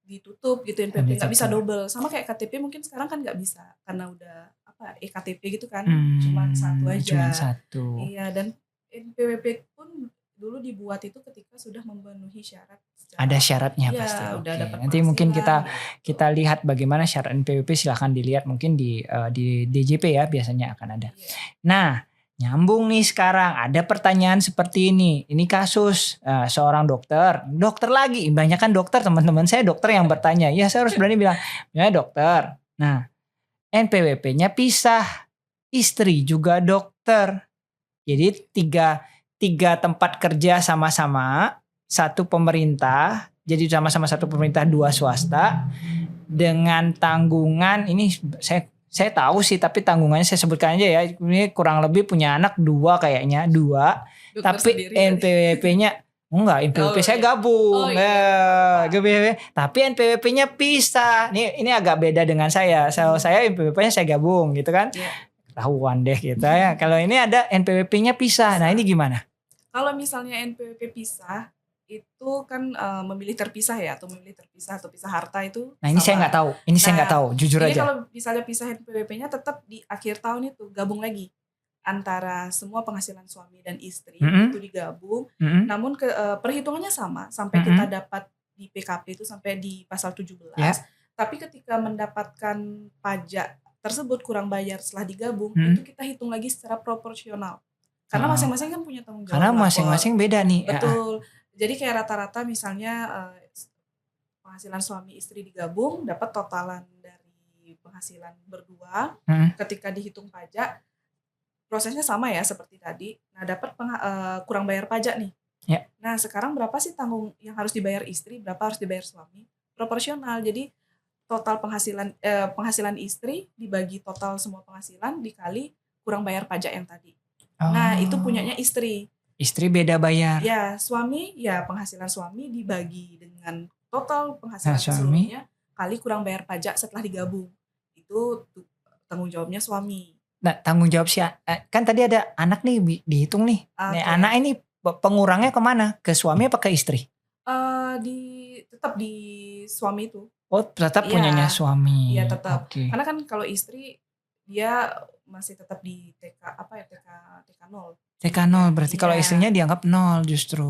B: ditutup gitu NPWP, nggak bisa double. Sama kayak KTP mungkin sekarang kan nggak bisa karena udah eKTP gitu kan, cuma satu aja.
A: Cuma satu.
B: Iya, dan NPWP pun dulu dibuat itu ketika sudah memenuhi syarat.
A: Ada syaratnya pasti.
B: Udah dapat
A: nanti mungkin kita lihat bagaimana syarat NPWP, silahkan dilihat mungkin di DJP ya biasanya akan ada. Nah, nyambung nih sekarang ada pertanyaan seperti ini. Ini kasus seorang dokter lagi. Banyak kan dokter, teman-teman saya dokter yang bertanya. Ya saya harus berani bilang, ya dokter. Nah, NPWP-nya pisah. Istri juga dokter. Jadi tiga tempat kerja sama-sama, satu pemerintah, jadi sama-sama satu pemerintah, dua swasta, dengan tanggungan ini saya tahu sih, tapi tanggungannya saya sebutkan aja ya, ini kurang lebih punya anak dua kayaknya, tapi NPWP-nya enggak, NPWP saya gabung, tapi NPWP-nya pisah. Ini agak beda dengan saya NPWP-nya saya gabung gitu kan. Tahuan deh kita ya. Kalau ini ada NPWP-nya pisah. Nah, ini gimana?
B: Kalau misalnya NPWP pisah, itu kan memilih terpisah ya, atau memilih terpisah atau pisah harta itu.
A: Nah, ini saya nggak tahu. Saya nggak tahu, jujur aja.
B: Kalau misalnya pisah NPWP-nya tetap di akhir tahun itu gabung lagi antara semua penghasilan suami dan istri itu digabung. Namun perhitungannya sama sampai kita dapat di PKP itu sampai di pasal 17. Tapi ketika mendapatkan pajak tersebut kurang bayar setelah digabung, itu kita hitung lagi secara proporsional. Karena masing-masing kan punya tanggung jawab.
A: Karena masing-masing beda nih.
B: Betul. Jadi kayak rata-rata misalnya penghasilan suami istri digabung dapat totalan dari penghasilan berdua. Ketika dihitung pajak prosesnya sama ya seperti tadi. Nah, dapat kurang bayar pajak nih. Nah, sekarang berapa sih tanggung yang harus dibayar istri, berapa harus dibayar suami? Proporsional. Jadi total penghasilan istri dibagi total semua penghasilan dikali kurang bayar pajak yang tadi. Nah, itu punyanya istri.
A: Istri beda bayar.
B: Ya, suami ya penghasilan suami dibagi dengan total penghasilan seluruhnya kali kurang bayar pajak setelah digabung. Itu tanggung jawabnya suami.
A: Nah, tanggung jawab kan tadi ada anak nih dihitung nih. Nah, anak ini pengurangnya kemana? Ke suami apa ke istri?
B: Tetap di suami itu.
A: Oh, tetap punyanya suami.
B: Iya, tetap. Karena kan kalau istri dia masih tetap di TK 0.
A: TK 0 berarti kalau istrinya dianggap 0 justru.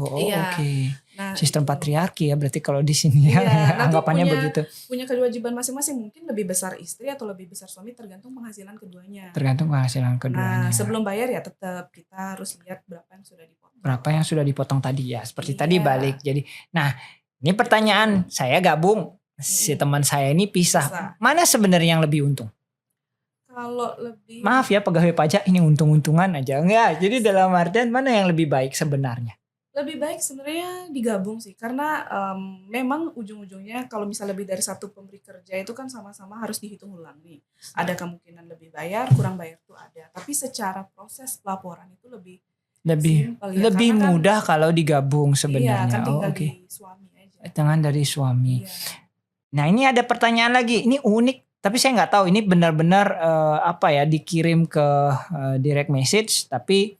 A: Nah, sistem patriarki ya berarti kalau di sini anggapannya begitu.
B: Punya kewajiban masing-masing, mungkin lebih besar istri atau lebih besar suami tergantung penghasilan keduanya. Nah, sebelum bayar ya tetap kita harus lihat berapa yang sudah dipotong.
A: Berapa yang sudah dipotong tadi ya. Seperti tadi balik. Jadi, nah, ini pertanyaan saya gabung. Si teman saya ini pisah. Mana sebenarnya yang lebih untung?
B: Kalau lebih,
A: maaf ya pegawai pajak ini untung-untungan aja enggak. Jadi dalam artian mana yang lebih baik sebenarnya?
B: Lebih baik sebenarnya digabung sih, karena memang ujung-ujungnya kalau misalnya lebih dari satu pemberi kerja itu kan sama-sama harus dihitung ulang nih. Ada kemungkinan lebih bayar, kurang bayar itu ada. Tapi secara proses laporan itu lebih simpel, ya,
A: lebih mudah kalau digabung sebenarnya.
B: Iya, kan tinggal di suami aja.
A: Tangan dari suami.
B: Iya.
A: Nah ini ada pertanyaan lagi, ini unik, tapi saya nggak tahu ini benar-benar dikirim ke direct message, tapi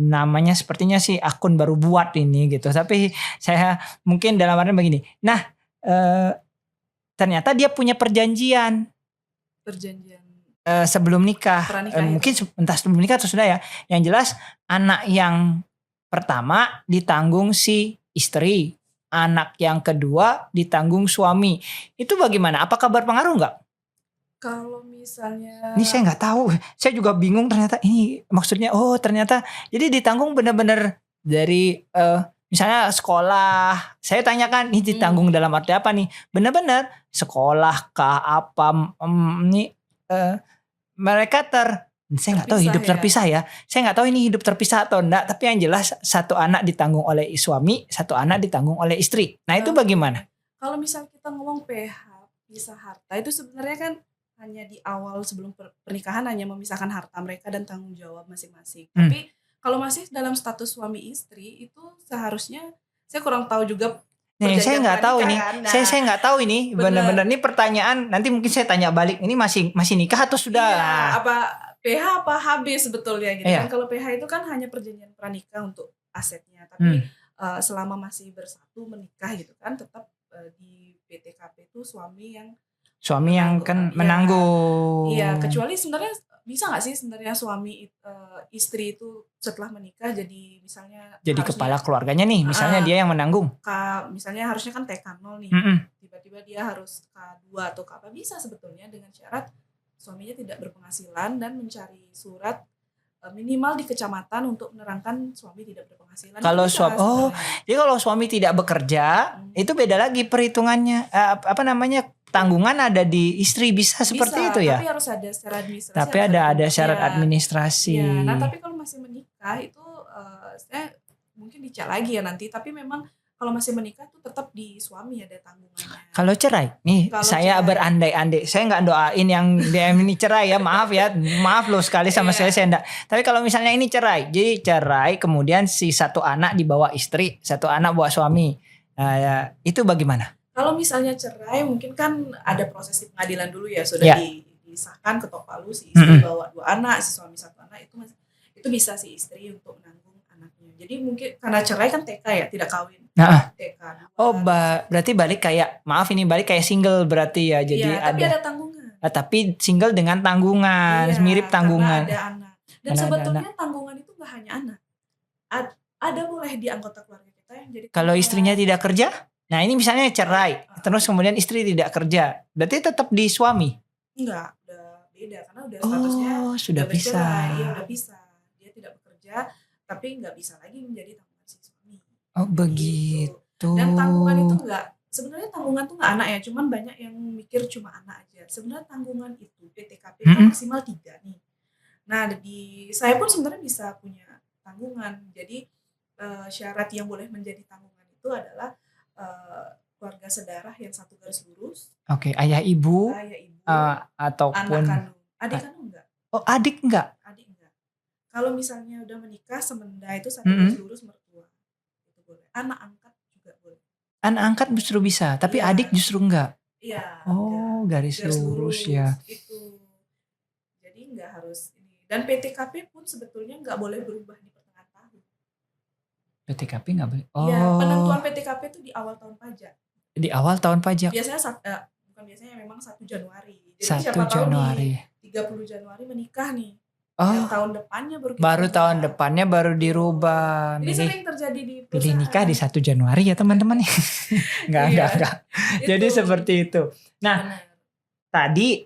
A: namanya sepertinya sih akun baru buat ini gitu. Tapi saya mungkin dalam artian begini. Nah ternyata dia punya perjanjian
B: Perjanjian
A: sebelum nikah.
B: pranikah
A: Mungkin
B: itu.
A: entah sebelum nikah atau sudah ya. Yang jelas anak yang pertama ditanggung si istri, anak yang kedua ditanggung suami. Itu bagaimana? Apakah berpengaruh nggak?
B: Kalau misalnya
A: Ini saya nggak tahu. Saya juga bingung ternyata ini maksudnya. Oh ternyata jadi ditanggung benar-benar dari misalnya sekolah. Saya tanyakan ini ditanggung dalam arti apa nih? Benar-benar sekolah kah apa? Ini mereka saya nggak tahu hidup terpisah ya. Saya nggak tahu ini hidup terpisah atau enggak. Tapi yang jelas satu anak ditanggung oleh suami, satu anak ditanggung oleh istri. Nah itu bagaimana?
B: Kalau misal kita ngomong PH pisah harta itu sebenarnya kan hanya di awal sebelum pernikahan hanya memisahkan harta mereka dan tanggung jawab masing-masing. Tapi kalau masih dalam status suami istri itu seharusnya saya kurang tahu juga.
A: Nih, saya nggak tahu ini.
B: Nah,
A: saya nggak tahu ini. Benar-benar ini pertanyaan. Nanti mungkin saya tanya balik. Ini masih nikah atau sudah?
B: Iya, apa PH apa HB sebetulnya gitu kan. Kalau PH itu kan hanya perjanjian pranikah untuk asetnya. Tapi selama masih bersatu menikah gitu kan tetap di PTKP itu suami yang kan menanggung. Iya, kecuali sebenarnya bisa nggak sih sebenarnya suami istri itu setelah menikah jadi misalnya
A: jadi kepala keluarganya nih, misalnya dia yang menanggung.
B: Misalnya harusnya kan TK0 nih, tiba-tiba dia harus K2 atau K apa bisa sebetulnya dengan syarat suaminya tidak berpenghasilan dan mencari surat minimal di kecamatan untuk menerangkan suami tidak berpenghasilan.
A: Kalau jadi kalau suami tidak bekerja itu beda lagi perhitungannya. Tanggungan ada di istri bisa seperti itu ya.
B: Tapi harus ada syarat administrasi.
A: Tapi ada syarat administrasi.
B: Ya, nah tapi kalau masih menikah itu saya mungkin dicek lagi ya nanti. Tapi memang kalau masih menikah tuh tetap di suami ada tanggungannya.
A: Kalau cerai, nih saya berandai-andai, saya nggak doain yang DM ini cerai ya, maaf ya, maaf loh sekali sama saya enggak. Tapi kalau misalnya ini cerai, jadi cerai kemudian si satu anak dibawa istri, satu anak bawa suami, itu bagaimana?
B: Kalau misalnya cerai mungkin kan ada proses di pengadilan dulu ya, sudah disahkan ketok palu si istri bawa 2 anak, si suami 1 anak itu bisa si istri untuk menanggung anaknya. Jadi mungkin karena cerai kan TK ya, tidak kawin. TK.
A: Berarti balik kayak single berarti ya. Jadi
B: tapi ada tanggungan.
A: Tapi single dengan tanggungan, mirip tanggungan.
B: Ada anak. Dan sebetulnya tanggungan itu nggak hanya anak. Ada boleh di anggota keluarga kita yang jadi.
A: Kalau istrinya tidak kerja? Nah ini misalnya cerai, terus kemudian istri tidak kerja, berarti tetap di suami?
B: Enggak, udah beda karena udah statusnya
A: sudah bisa.
B: Iya udah bisa, dia tidak bekerja, tapi nggak bisa lagi menjadi tanggungan si suami.
A: Oh begitu.
B: Dan tanggungan itu sebenarnya tanggungan tuh nggak anak ya, cuman banyak yang mikir cuma anak aja. Sebenarnya tanggungan itu PTKP kan maksimal 3 nih. Nah saya pun sebenarnya bisa punya tanggungan. Jadi syarat yang boleh menjadi tanggungan itu adalah keluarga sedarah yang satu garis lurus.
A: Oke, ayah ibu ataupun
B: anak kandung. Adik kandung enggak?
A: Oh, adik enggak?
B: Adik enggak. Kalau misalnya udah menikah semenda itu satu garis lurus mertua. Itu boleh. Anak angkat juga boleh.
A: Anak angkat justru bisa, tapi adik justru enggak.
B: Iya.
A: Oh, garis lurus ya.
B: Itu. Jadi enggak harus ini. Dan PTKP pun sebetulnya enggak boleh berubah di pertengahan tahun.
A: PTKP nggak boleh.
B: Iya, penentuan PTKP itu di awal tahun pajak.
A: Di awal tahun pajak.
B: Biasanya bukan biasanya memang 1 Januari. Jadi
A: 1
B: siapa
A: Januari.
B: Tahu di 30 Januari menikah nih. Tahun depannya
A: tahun depannya baru dirubah.
B: Ini sering terjadi di perusahaan.
A: Pilih nikah di 1 Januari ya teman-teman. Enggak. Jadi seperti itu. Nah, tadi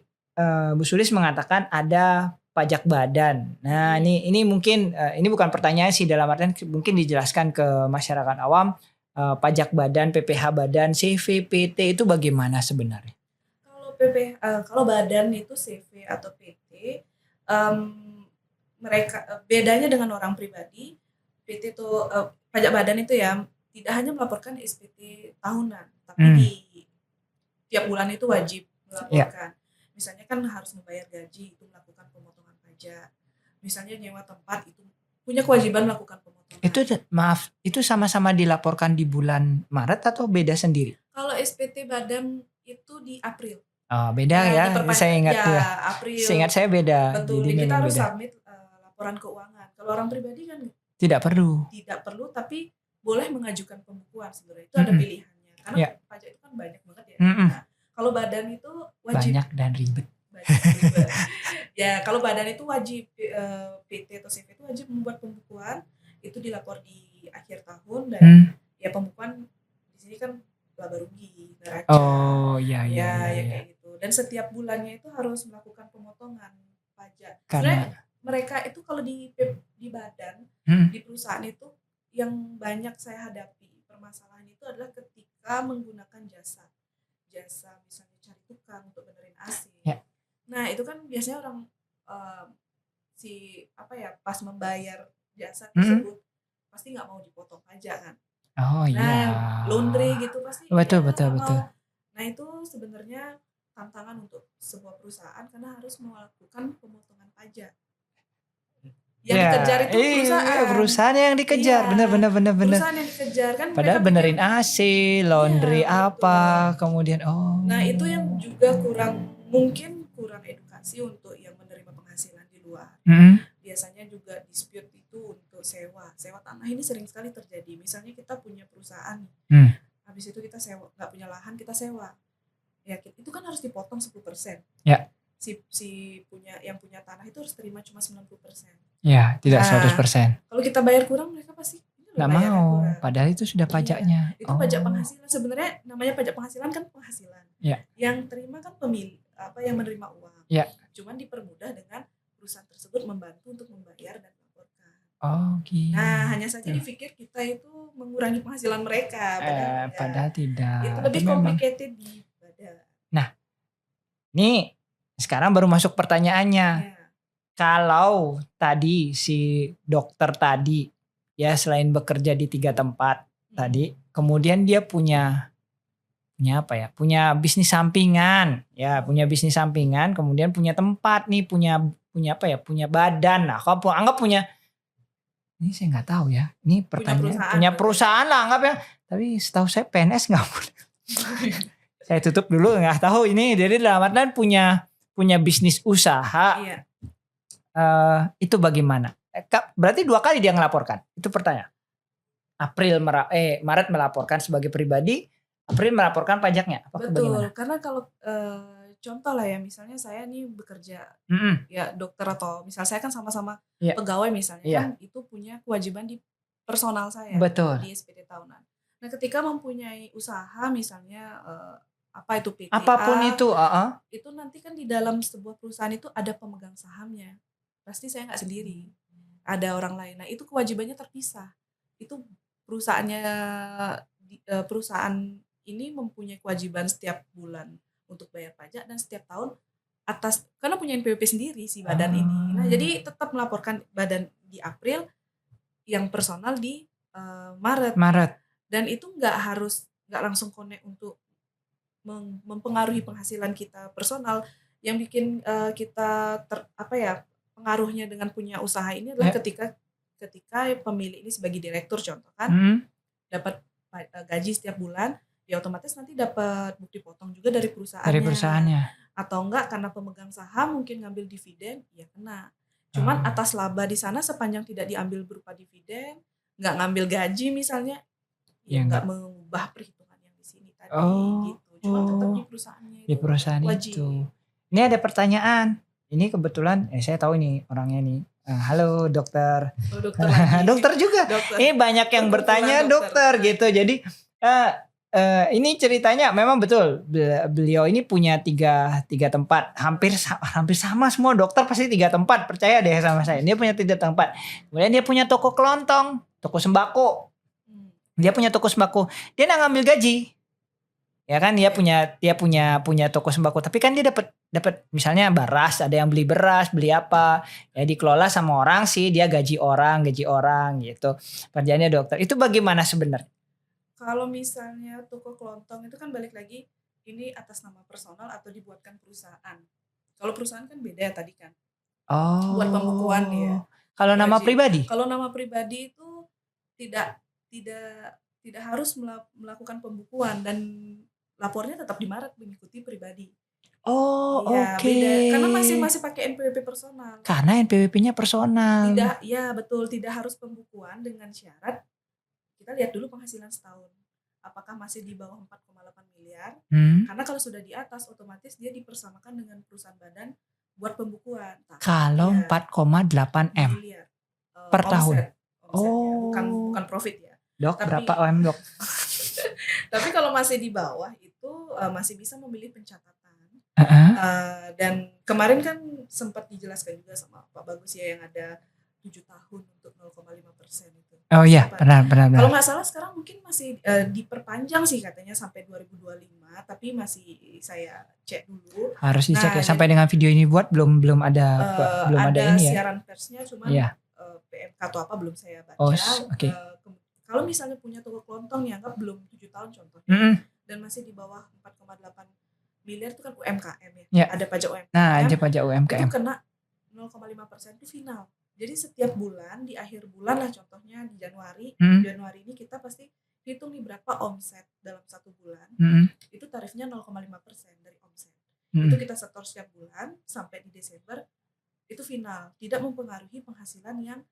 A: Bu Sulis mengatakan ada pajak badan. Nah, ini mungkin ini bukan pertanyaan sih, dalam artian mungkin dijelaskan ke masyarakat awam, pajak badan, PPh badan, CV, PT itu bagaimana sebenarnya?
B: Kalau badan itu CV atau PT, mereka bedanya dengan orang pribadi. PT itu pajak badan itu ya tidak hanya melaporkan SPT tahunan, tapi di tiap bulan itu wajib melaporkan. Misalnya kan harus membayar gaji, itu melakukan pemotongan pajak. Misalnya nyewa tempat itu punya kewajiban melakukan pemotongan.
A: Itu sama-sama dilaporkan di bulan Maret atau beda sendiri?
B: Kalau SPT badan itu di April.
A: Oh, beda ya. Saya ingat
B: ya
A: ya.
B: April.
A: Seingat saya beda.
B: Betul.
A: Jadi
B: Kita
A: memang
B: harus
A: beda.
B: submit laporan keuangan. Kalau orang pribadi kan
A: Tidak perlu.
B: tidak perlu, tapi boleh mengajukan pembukuan sebenarnya. Itu ada pilihannya. Karena
A: Ya.
B: pajak itu kan banyak banget ya.
A: Mm-mm.
B: Nah, kalau badan itu wajib.
A: Banyak dan ribet.
B: Ya, kalau badan itu wajib PT atau CV itu wajib membuat pembukuan, itu dilapor di akhir tahun dan ya pembukuan di sini kan laba rugi, neraca.
A: Oh, ya
B: kayak gitu. Dan setiap bulannya itu harus melakukan pemotongan pajak.
A: Karena
B: sebenarnya mereka itu kalau di badan, di perusahaan itu yang banyak saya hadapi permasalahan itu adalah ketika menggunakan jasa misalnya cari tukang untuk benerin AC.
A: Ya.
B: Nah, itu kan biasanya orang pas membayar jasa tersebut pasti nggak mau dipotong pajak kan.
A: Oh iya.
B: Laundry gitu pasti.
A: Betul.
B: Nah, itu sebenarnya tantangan untuk sebuah perusahaan karena harus melakukan pemotongan pajak. Yang dikejar itu
A: perusahaan yang dikejar. Benar.
B: Perusahaan yang dikejar kan.
A: Padahal benerin AC, laundry kemudian
B: Nah, itu yang juga mungkin kurang edukasi untuk yang menerima penghasilan di luar. Biasanya juga dispute itu untuk sewa tanah. Ini sering sekali terjadi. Misalnya kita punya perusahaan, habis itu kita sewa, nggak punya lahan, kita sewa. Ya, itu kan harus dipotong 10%.
A: Ya.
B: Yang punya tanah itu harus terima cuma 90%.
A: Ya, tidak 100%.
B: Kalau kita bayar kurang, mereka pasti
A: nggak mau. Padahal itu sudah pajaknya.
B: Itu pajak penghasilan. Sebenarnya namanya pajak penghasilan kan penghasilan.
A: Ya.
B: Yang terima kan pemilik, yang menerima uang.
A: Ya.
B: Cuman dipermudah dengan perusahaan tersebut membantu untuk membayar dan melaporkan.
A: Oh, gitu.
B: Nah, hanya saja dipikir kita itu mengurangi penghasilan mereka.
A: Padahal tidak.
B: Itu lebih complicated di badan.
A: Nah, ini sekarang baru masuk pertanyaannya. Ya. Kalau tadi si dokter tadi ya selain bekerja di 3 tempat tadi, kemudian dia punya bisnis sampingan, kemudian punya tempat nih, punya badan. Nah, kalau anggap punya, ini saya nggak tahu ya, ini pertanyaan punya perusahaan lah anggap ya, tapi setahu saya PNS nggak boleh. Saya tutup dulu, nggak tahu ini. Jadi dalam artian punya bisnis usaha.
B: Iya.
A: Itu bagaimana? Berarti 2 kali dia ngelaporkan. Itu pertanyaan. Maret melaporkan sebagai pribadi, April melaporkan pajaknya. Apakah
B: betul,
A: bagaimana?
B: Karena kalau contoh lah ya, misalnya saya nih bekerja ya dokter atau misal saya kan sama-sama pegawai misalnya kan itu punya kewajiban di personal saya.
A: Betul.
B: Di SPT tahunan. Nah, ketika mempunyai usaha misalnya itu PTA,
A: apapun itu,
B: itu nanti kan di dalam sebuah perusahaan itu ada pemegang sahamnya. Pasti saya nggak sendiri, ada orang lain. Nah, itu kewajibannya terpisah. Itu perusahaan ini mempunyai kewajiban setiap bulan untuk bayar pajak dan setiap tahun karena punya NPWP sendiri si badan ini. Nah, jadi tetap melaporkan badan di April, yang personal di Maret. Dan itu nggak langsung connect untuk mempengaruhi penghasilan kita personal. Yang bikin kita pengaruhnya dengan punya usaha ini adalah ketika pemilik ini sebagai direktur contoh kan dapat gaji setiap bulan, ya otomatis nanti dapat bukti potong juga dari perusahaannya. Atau enggak karena pemegang saham mungkin ngambil dividen, ya kena. Cuman atas laba di sana sepanjang tidak diambil berupa dividen, nggak ngambil gaji misalnya, ya nggak mengubah perhitungan yang di sini tadi gitu. Cuma tetap di perusahaannya itu.
A: Di perusahaan
B: wajib.
A: Itu. Ini ada pertanyaan. Ini kebetulan saya tahu nih orangnya nih. Halo dokter.
B: Dokter
A: dokter juga.
B: Dokter.
A: Ini banyak yang bertanya dokter gitu. Jadi ini ceritanya memang betul. Beliau ini punya tiga tempat. Hampir sama semua dokter pasti 3 tempat. Percaya deh sama saya. Dia punya 3 tempat. Kemudian dia punya toko kelontong, toko sembako. Dia punya toko sembako. Dia nggak ngambil gaji. Ya kan dia punya toko sembako, tapi kan dia dapat misalnya beras, ada yang beli beras, beli apa, ya dikelola sama orang sih, dia gaji orang gitu. Kerjanya dokter. Itu bagaimana sebenarnya?
B: Kalau misalnya toko kelontong itu kan balik lagi ini atas nama personal atau dibuatkan perusahaan. Kalau perusahaan kan beda ya tadi kan. Buat pembukuan ya.
A: Kalau nama pribadi?
B: Kalau nama pribadi itu tidak tidak harus melakukan pembukuan dan lapornya tetap di Maret mengikuti pribadi.
A: Oh,
B: Iya,
A: oke.
B: beda karena masih pakai NPWP personal.
A: Karena NPWP-nya personal.
B: Tidak, ya betul, tidak harus pembukuan dengan syarat kita lihat dulu penghasilan setahun. Apakah masih di bawah 4,8 miliar? Karena kalau sudah di atas otomatis dia dipersamakan dengan perusahaan badan buat pembukuan.
A: Kalau
B: Iya,
A: 4,8 M
B: miliar
A: per tahun.
B: omset ya,
A: Oh.
B: bukan profit ya.
A: Dok,
B: Tapi-
A: berapa OM, Dok?
B: Tapi kalau masih di bawah itu masih bisa memilih pencatatan. Dan kemarin kan sempat dijelaskan juga sama Pak Bagus ya yang ada 7 tahun untuk 0,5% itu.
A: Oh iya, benar.
B: Kalau nggak salah sekarang mungkin masih diperpanjang sih katanya sampai 2025, tapi masih saya cek dulu.
A: Harus dicek ya.
B: Nah,
A: Sampai dengan video ini buat belum ada belum ada ini ya.
B: siaran persnya cuman
A: Iya.
B: PMK atau apa belum saya baca.
A: Oh, oke.
B: Kalau misalnya punya toko kelontong yang belum 7 tahun contohnya
A: Mm-mm.
B: dan masih di bawah 4,8 miliar itu kan UMKM ya.
A: Ya.
B: Ada pajak UMKM.
A: Nah, aja pajak
B: Itu
A: UMKM.
B: kena 0,5% itu final. Jadi setiap bulan di akhir bulan lah contohnya di Januari, Januari ini kita pasti hitung nih berapa omset dalam satu bulan. Itu tarifnya 0,5% dari omset. Itu kita setor setiap bulan sampai di Desember itu final, tidak mempengaruhi penghasilan yang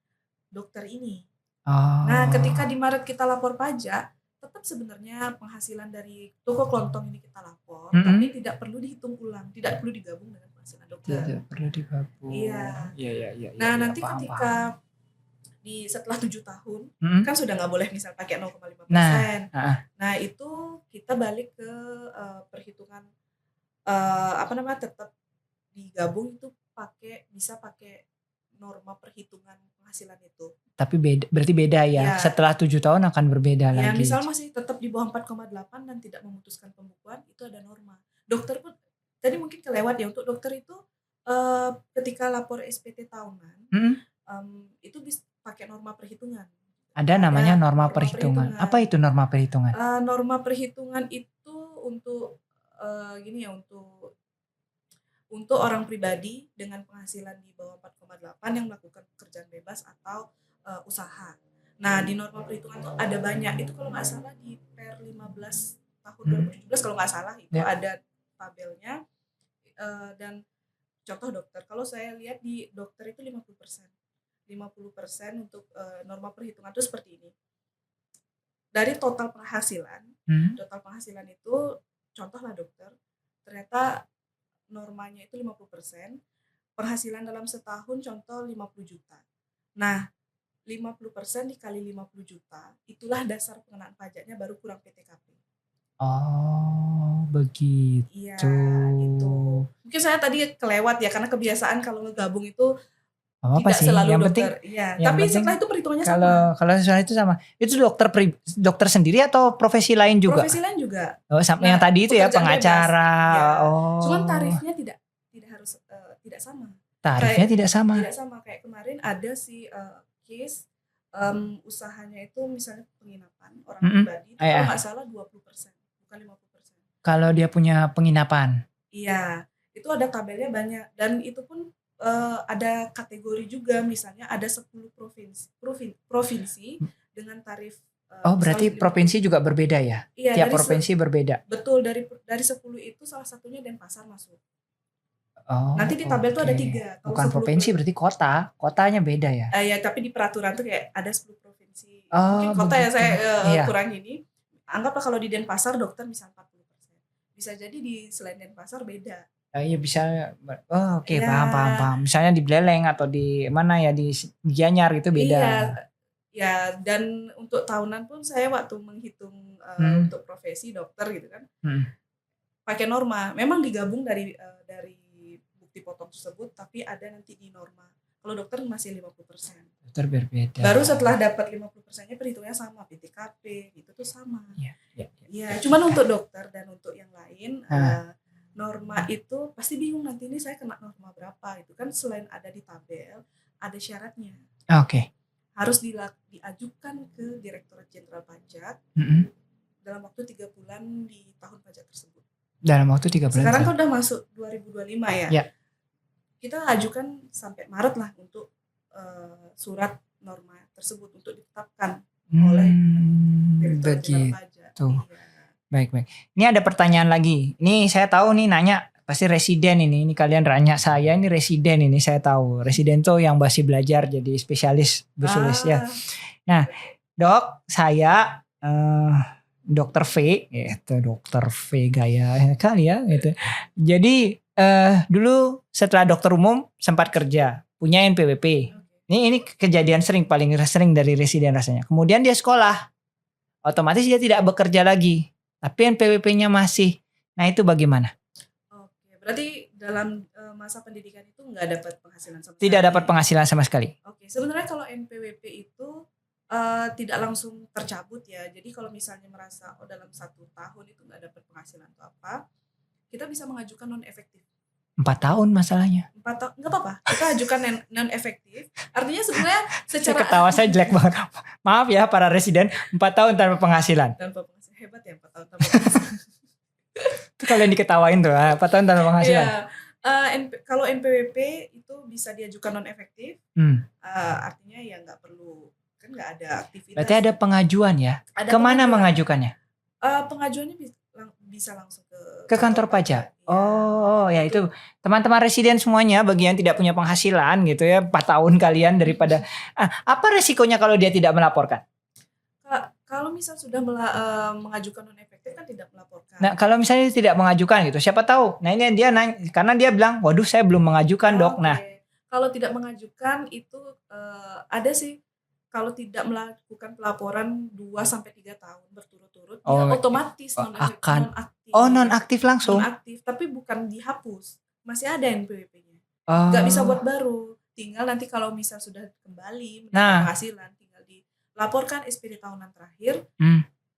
B: dokter ini.
A: Oh.
B: Nah, ketika di Maret kita lapor pajak, tetap sebenarnya penghasilan dari toko kelontong ini kita lapor, tapi tidak perlu dihitung ulang, tidak perlu digabung dengan penghasilan dokter.
A: Tidak perlu digabung.
B: Iya.
A: Iya.
B: Nah,
A: iya,
B: nanti
A: paham.
B: ketika setelah 7 tahun, kan sudah nggak boleh misal pakai 0,5%. Nah, itu kita balik ke perhitungan tetap digabung itu bisa pakai norma perhitungan penghasilan itu.
A: Tapi berarti beda ya. Setelah 7 tahun akan berbeda lagi.
B: Ya, misal masih tetap di bawah 4,8 dan tidak memutuskan pembukuan, itu ada norma. Dokter pun tadi mungkin kelewat ya, untuk dokter itu ketika lapor SPT tahunan, itu bisa pakai norma perhitungan.
A: Ada namanya norma perhitungan. Apa itu norma perhitungan?
B: Norma perhitungan itu untuk untuk orang pribadi dengan penghasilan di bawah 4,8 yang melakukan pekerjaan bebas atau usaha. Nah, di norma perhitungan itu ada banyak. Itu kalau nggak salah di Per 15 tahun 2017 kalau nggak salah itu ada tabelnya. Dan contoh dokter, kalau saya lihat di dokter itu 50%. 50% untuk norma perhitungan itu seperti ini. Dari total penghasilan, total penghasilan itu contohlah dokter, ternyata normanya itu 50%, penghasilan dalam setahun contoh 50 juta. Nah, 50% dikali 50 juta, itulah dasar pengenaan pajaknya baru kurang PTKP.
A: Oh, begitu.
B: Iya, gitu. Mungkin saya tadi kelewat ya, karena kebiasaan kalau ngegabung itu tidak selalu
A: yang
B: dokter. Iya, tapi setelah itu perhitungannya sama.
A: Kalau setelah itu sama. Itu dokter sendiri atau profesi lain juga?
B: Profesi lain juga.
A: Oh, yang tadi itu ya, pengacara.
B: Ya.
A: Oh.
B: Cuman tarifnya tidak harus tidak sama.
A: Tarifnya tidak sama.
B: Tidak sama. Kayak kemarin ada si case usahanya itu misalnya penginapan orang pribadi, itu kalau nggak salah 20%, bukan 50%.
A: Kalau dia punya penginapan.
B: Iya, itu ada tabelnya banyak dan itu pun ada kategori juga, misalnya ada 10 provinsi dengan tarif.
A: Berarti provinsi juga berbeda ya?
B: Iya,
A: tiap provinsi berbeda.
B: Betul, dari 10 itu salah satunya Denpasar masuk.
A: Oh,
B: nanti di tabel tuh ada 3.
A: Bukan provinsi, berarti kotanya beda ya?
B: Ya, tapi di peraturan tuh kayak ada 10 provinsi.
A: Oh,
B: mungkin kota ya saya kurang ini. Anggaplah kalau di Denpasar dokter bisa 40%. Bisa jadi di selain Denpasar beda.
A: Iya bisa. Oke, paham. Misalnya di Beleleng atau di mana ya, di Gianyar itu beda.
B: Iya, ya, dan untuk tahunan pun saya waktu menghitung untuk profesi dokter gitu kan, pakai norma. Memang digabung dari bukti potong tersebut, tapi ada nanti di norma. Kalau dokter masih 50%.
A: Dokter berbeda.
B: Baru setelah dapat 50%-nya perhitungnya sama, PTKP gitu tuh sama. Iya. Cuman untuk dokter dan untuk yang lain, norma itu pasti bingung nanti ini saya kena norma berapa itu kan, selain ada di tabel ada syaratnya.
A: Oke.
B: Harus diajukan ke Direktorat Jenderal Pajak dalam waktu 3 bulan di tahun pajak tersebut.
A: Dalam waktu 3 bulan.
B: Sekarang kan udah masuk 2025 ya.
A: Ya.
B: Kita ajukan sampai Maret lah untuk surat norma tersebut untuk ditetapkan oleh Direktorat Jenderal Pajak.
A: Begitu.
B: Iya.
A: Baik. Ini ada pertanyaan lagi. Ini saya tahu nih nanya pasti residen ini. Ini kalian nanya saya ini residen ini saya tahu. Residen tuh yang masih belajar jadi spesialis Bu Sulis ya. Nah, Dok, saya Dokter V, itu Dokter V gaya kali ya gitu. Jadi dulu setelah dokter umum sempat kerja, punya NPWP. Ini kejadian paling sering dari residen rasanya. Kemudian dia sekolah, otomatis dia tidak bekerja lagi, tapi NPWP-nya masih. Nah itu bagaimana?
B: Oke, berarti dalam masa pendidikan itu nggak dapat penghasilan sama
A: Tidak
B: sekali.
A: dapat penghasilan sama sekali.
B: Oke, sebenarnya kalau NPWP itu tidak langsung tercabut ya. Jadi kalau misalnya merasa dalam 1 tahun itu nggak dapat penghasilan atau apa, kita bisa mengajukan non efektif.
A: 4 tahun masalahnya.
B: 4 tahun nggak apa-apa. Kita ajukan non efektif. Artinya sebenarnya secara
A: Ketawa saya jelek banget. Maaf ya para residen, 4 tahun tanpa penghasilan.
B: tanpa penghasilan, hebat ya 4 tahun tanpa penghasilan.
A: Itu kalian diketawain tuh, 4 tahun tanpa penghasilan.
B: Iya. Kalau NPWP itu bisa diajukan non efektif. Artinya ya nggak perlu, kan nggak ada aktivitas.
A: Berarti ada pengajuan ya? Kemana mengajukannya?
B: Pengajuannya bisa langsung
A: ke kantor pajak. Oh ya itu teman-teman residen semuanya bagi yang tidak punya penghasilan gitu ya 4 tahun kalian daripada apa resikonya kalau dia tidak melaporkan?
B: Kalau misal sudah mengajukan non efektif kan tidak melaporkan.
A: Nah kalau misalnya tidak mengajukan gitu, siapa tahu? Nah ini dia nanya karena dia bilang, waduh saya belum mengajukan dok. Nah
B: kalau tidak mengajukan itu ada sih. Kalau tidak melakukan pelaporan 2-3 tahun berturut-turut, dia otomatis nonaktif.
A: Nonaktif langsung.
B: Nonaktif, tapi bukan dihapus, masih ada NPWP-nya. Nggak bisa buat baru. Tinggal nanti kalau misal sudah kembali mendapat penghasilan, tinggal dilaporkan SPD tahunan terakhir,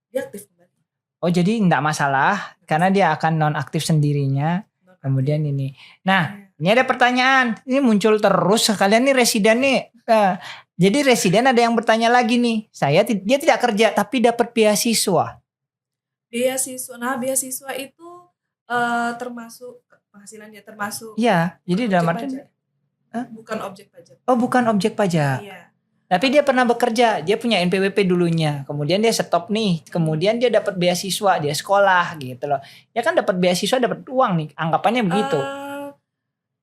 B: dia aktif kembali. Oh jadi nggak masalah, karena dia akan nonaktif sendirinya. Kemudian ini. Nah ini ada pertanyaan, ini muncul terus. Kalian nih residen nih. Jadi residen ada yang bertanya lagi nih. Dia tidak kerja tapi dapat beasiswa. Beasiswa itu termasuk penghasilan dia termasuk.
A: Iya, jadi dalam arti
B: bukan objek pajak.
A: Oh, bukan objek pajak.
B: Iya.
A: Tapi dia pernah bekerja, dia punya NPWP dulunya. Kemudian dia stop nih. Kemudian dia dapat beasiswa, dia sekolah gitu loh. Ya kan dapat beasiswa, dapat uang nih. Anggapannya begitu.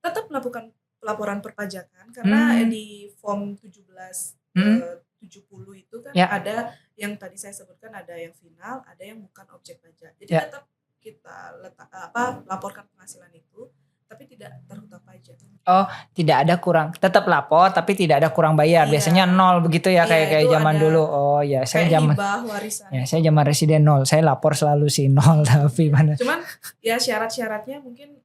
B: Tetap melakukan pelaporan perpajakan karena di form 1770 itu kan ada yang tadi saya sebutkan, ada yang final, ada yang bukan objek pajak. Jadi tetap kita laporkan penghasilan itu tapi tidak terhutang pajak. Oh, tidak ada kurang, tetap lapor tapi tidak ada kurang bayar. Biasanya 0 begitu ya kayak zaman dulu. Oh ya, saya zaman saya zaman residen 0. Saya lapor selalu sih 0 tapi mana. Cuman ya syarat-syaratnya mungkin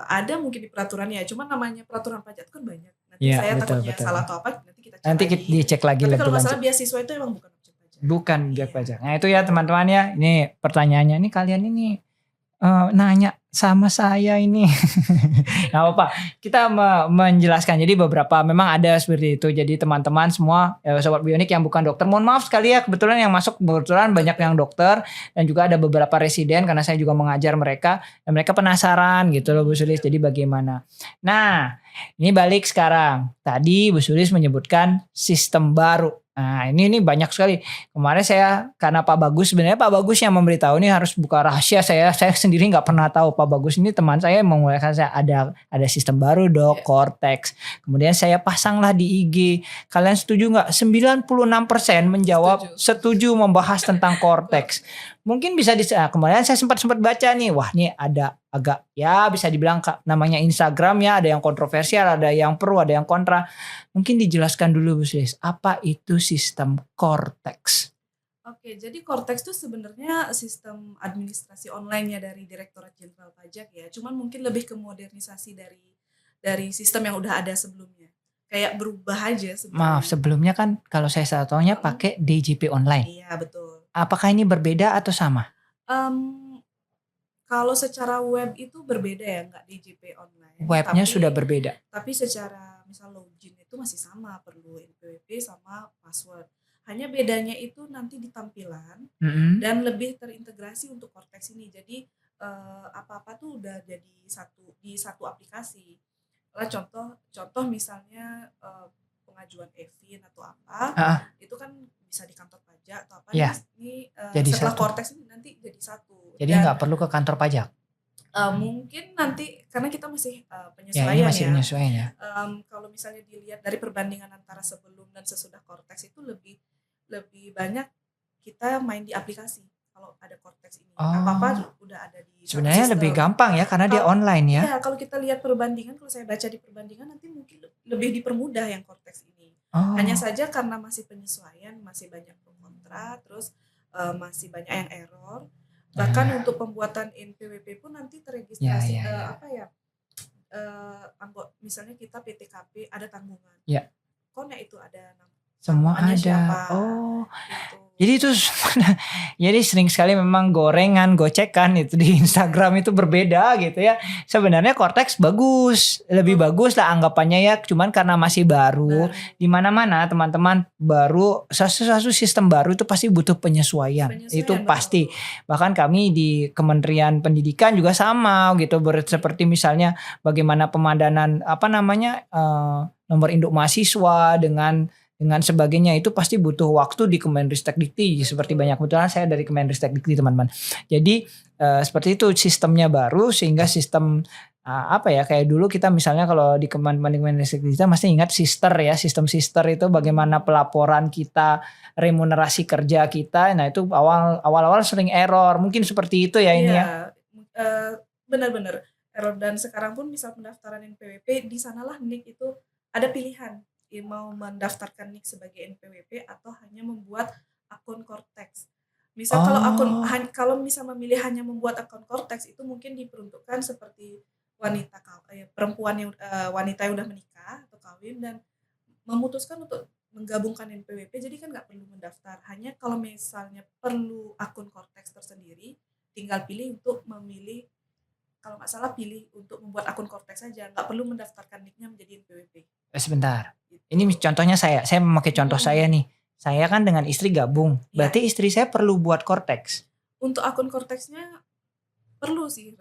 B: ada mungkin di peraturannya, cuman namanya peraturan pajak kan banyak. Nanti saya takutnya salah atau apa, nanti kita cek lagi.
A: Dicek lagi
B: tapi
A: lebih
B: kalau
A: lanjut.
B: masalah beasiswa itu emang bukan objek pajak.
A: Bukan objek pajak. Nah itu ya teman-teman ya, ini pertanyaannya. Ini kalian ini nanya sama saya ini. Gak apa-apa, kita menjelaskan. Jadi beberapa memang ada seperti itu. Jadi teman-teman semua Sobat Bionik yang bukan dokter, mohon maaf sekali ya, kebetulan yang masuk kebetulan banyak yang dokter. Dan juga ada beberapa residen karena saya juga mengajar mereka. Dan mereka penasaran gitu loh Bu Sulis, jadi bagaimana. Nah ini balik sekarang. Tadi Bu Sulis menyebutkan sistem baru. Nah ini banyak sekali. Kemarin saya karena Pak Bagus, sebenarnya Pak Bagus yang memberitahu, ini harus buka rahasia, saya sendiri nggak pernah tahu. Pak Bagus ini teman saya memulaikan saya ada sistem baru dok, Cortex. Kemudian saya pasanglah di IG. Kalian setuju nggak? 96% menjawab setuju membahas tentang Cortex. Mungkin bisa kemarin saya sempat baca nih, wah ini ada agak ya bisa dibilang namanya Instagram ya, ada yang kontroversial, ada yang pro, ada yang kontra. Mungkin dijelaskan dulu Bu Sulis, apa itu sistem Cortex? Oke,
B: jadi Cortex itu sebenarnya sistem administrasi online-nya dari Direktorat Jenderal Pajak ya. Cuman mungkin lebih ke modernisasi dari sistem yang udah ada sebelumnya. Kayak berubah aja sebelumnya.
A: Maaf, sebelumnya kan kalau saya tahunya pakai DJP online.
B: Iya, betul.
A: Apakah ini berbeda atau sama?
B: Kalau secara web itu berbeda ya, nggak DJP online.
A: Webnya sudah berbeda.
B: Tapi secara misal login itu masih sama, perlu NPWP sama password. Hanya bedanya itu nanti di tampilan dan lebih terintegrasi untuk Cortex ini. Jadi apa-apa tuh udah jadi di satu aplikasi. Lah contoh misalnya pengajuan EVIN atau apa, itu kan bisa di kantor pajak atau apa. Ini
A: Jadi
B: setelah
A: satu.
B: Cortex ini nanti jadi satu.
A: Jadi
B: Dan
A: nggak perlu ke kantor pajak.
B: mungkin nanti karena kita masih
A: Ya, ini
B: penyesuaian
A: masih
B: ya.
A: penyesuaian ya.
B: Kalau misalnya dilihat dari perbandingan antara sebelum dan sesudah Cortex itu lebih banyak kita main di aplikasi. Kalau ada Cortex ini, apa-apa udah ada di satu
A: Sebenarnya lebih
B: sistem.
A: gampang ya karena dia
B: Kalau
A: online ya.
B: iya, kalau kita lihat perbandingan, kalau saya baca di perbandingan nanti mungkin lebih dipermudah yang Cortex ini. Hanya
A: Oh,
B: saja karena masih penyesuaian, masih banyak pro kontra, terus masih banyak yang error. Bahkan
A: nah,
B: untuk pembuatan NPWP pun nanti
A: ya,
B: teregistrasi
A: ya, ya.
B: misalnya kita PTKP ada tanggungan.
A: Ya,
B: Konek itu ada
A: semua
B: tanggungannya
A: ada.
B: siapa
A: Oh,
B: gitu.
A: jadi itu jadi sering sekali memang gorengan, gocekan itu di Instagram itu berbeda gitu ya. Sebenarnya Cortex bagus, lebih bagus lah anggapannya ya. Cuman karena masih baru, di mana-mana teman-teman baru sesuatu sistem baru itu pasti butuh penyesuaian. Itu
B: Penyesuaian,
A: pasti.
B: betul.
A: Bahkan kami di Kementerian Pendidikan juga sama gitu. Seperti misalnya bagaimana pemadanan apa namanya nomor induk mahasiswa dengan sebagainya itu pasti butuh waktu di Kemendristekdikti seperti banyak kebetulan saya dari Kemendristekdikti teman-teman. Jadi seperti itu sistemnya baru sehingga sistem apa ya kayak dulu kita misalnya kalau di Kemendristekdikti kita masih ingat sister ya sistem sister itu bagaimana pelaporan kita remunerasi kerja kita. Nah itu awal-awal sering error mungkin seperti itu ya ini ya.
B: Iya, benar-benar error. Dan sekarang pun misal pendaftaran NPWP di sanalah NIK itu ada pilihan mau mendaftarkan NIK sebagai NPWP atau hanya membuat akun Cortex. Misal kalau misal memilih hanya membuat akun Cortex itu mungkin diperuntukkan seperti perempuan yang wanita yang udah menikah atau kawin dan memutuskan untuk menggabungkan NPWP, jadi kan nggak perlu mendaftar. Hanya kalau misalnya perlu akun Cortex tersendiri, tinggal pilih untuk memilih, kalau nggak salah pilih untuk membuat akun Cortex saja, nggak perlu mendaftarkan NIK-nya menjadi NPWP.
A: Sebentar.
B: Gitu.
A: Ini contohnya saya memakai contoh saya nih. Saya kan dengan istri gabung. Berarti istri saya perlu buat Cortex.
B: Untuk akun Cortex-nya perlu sih.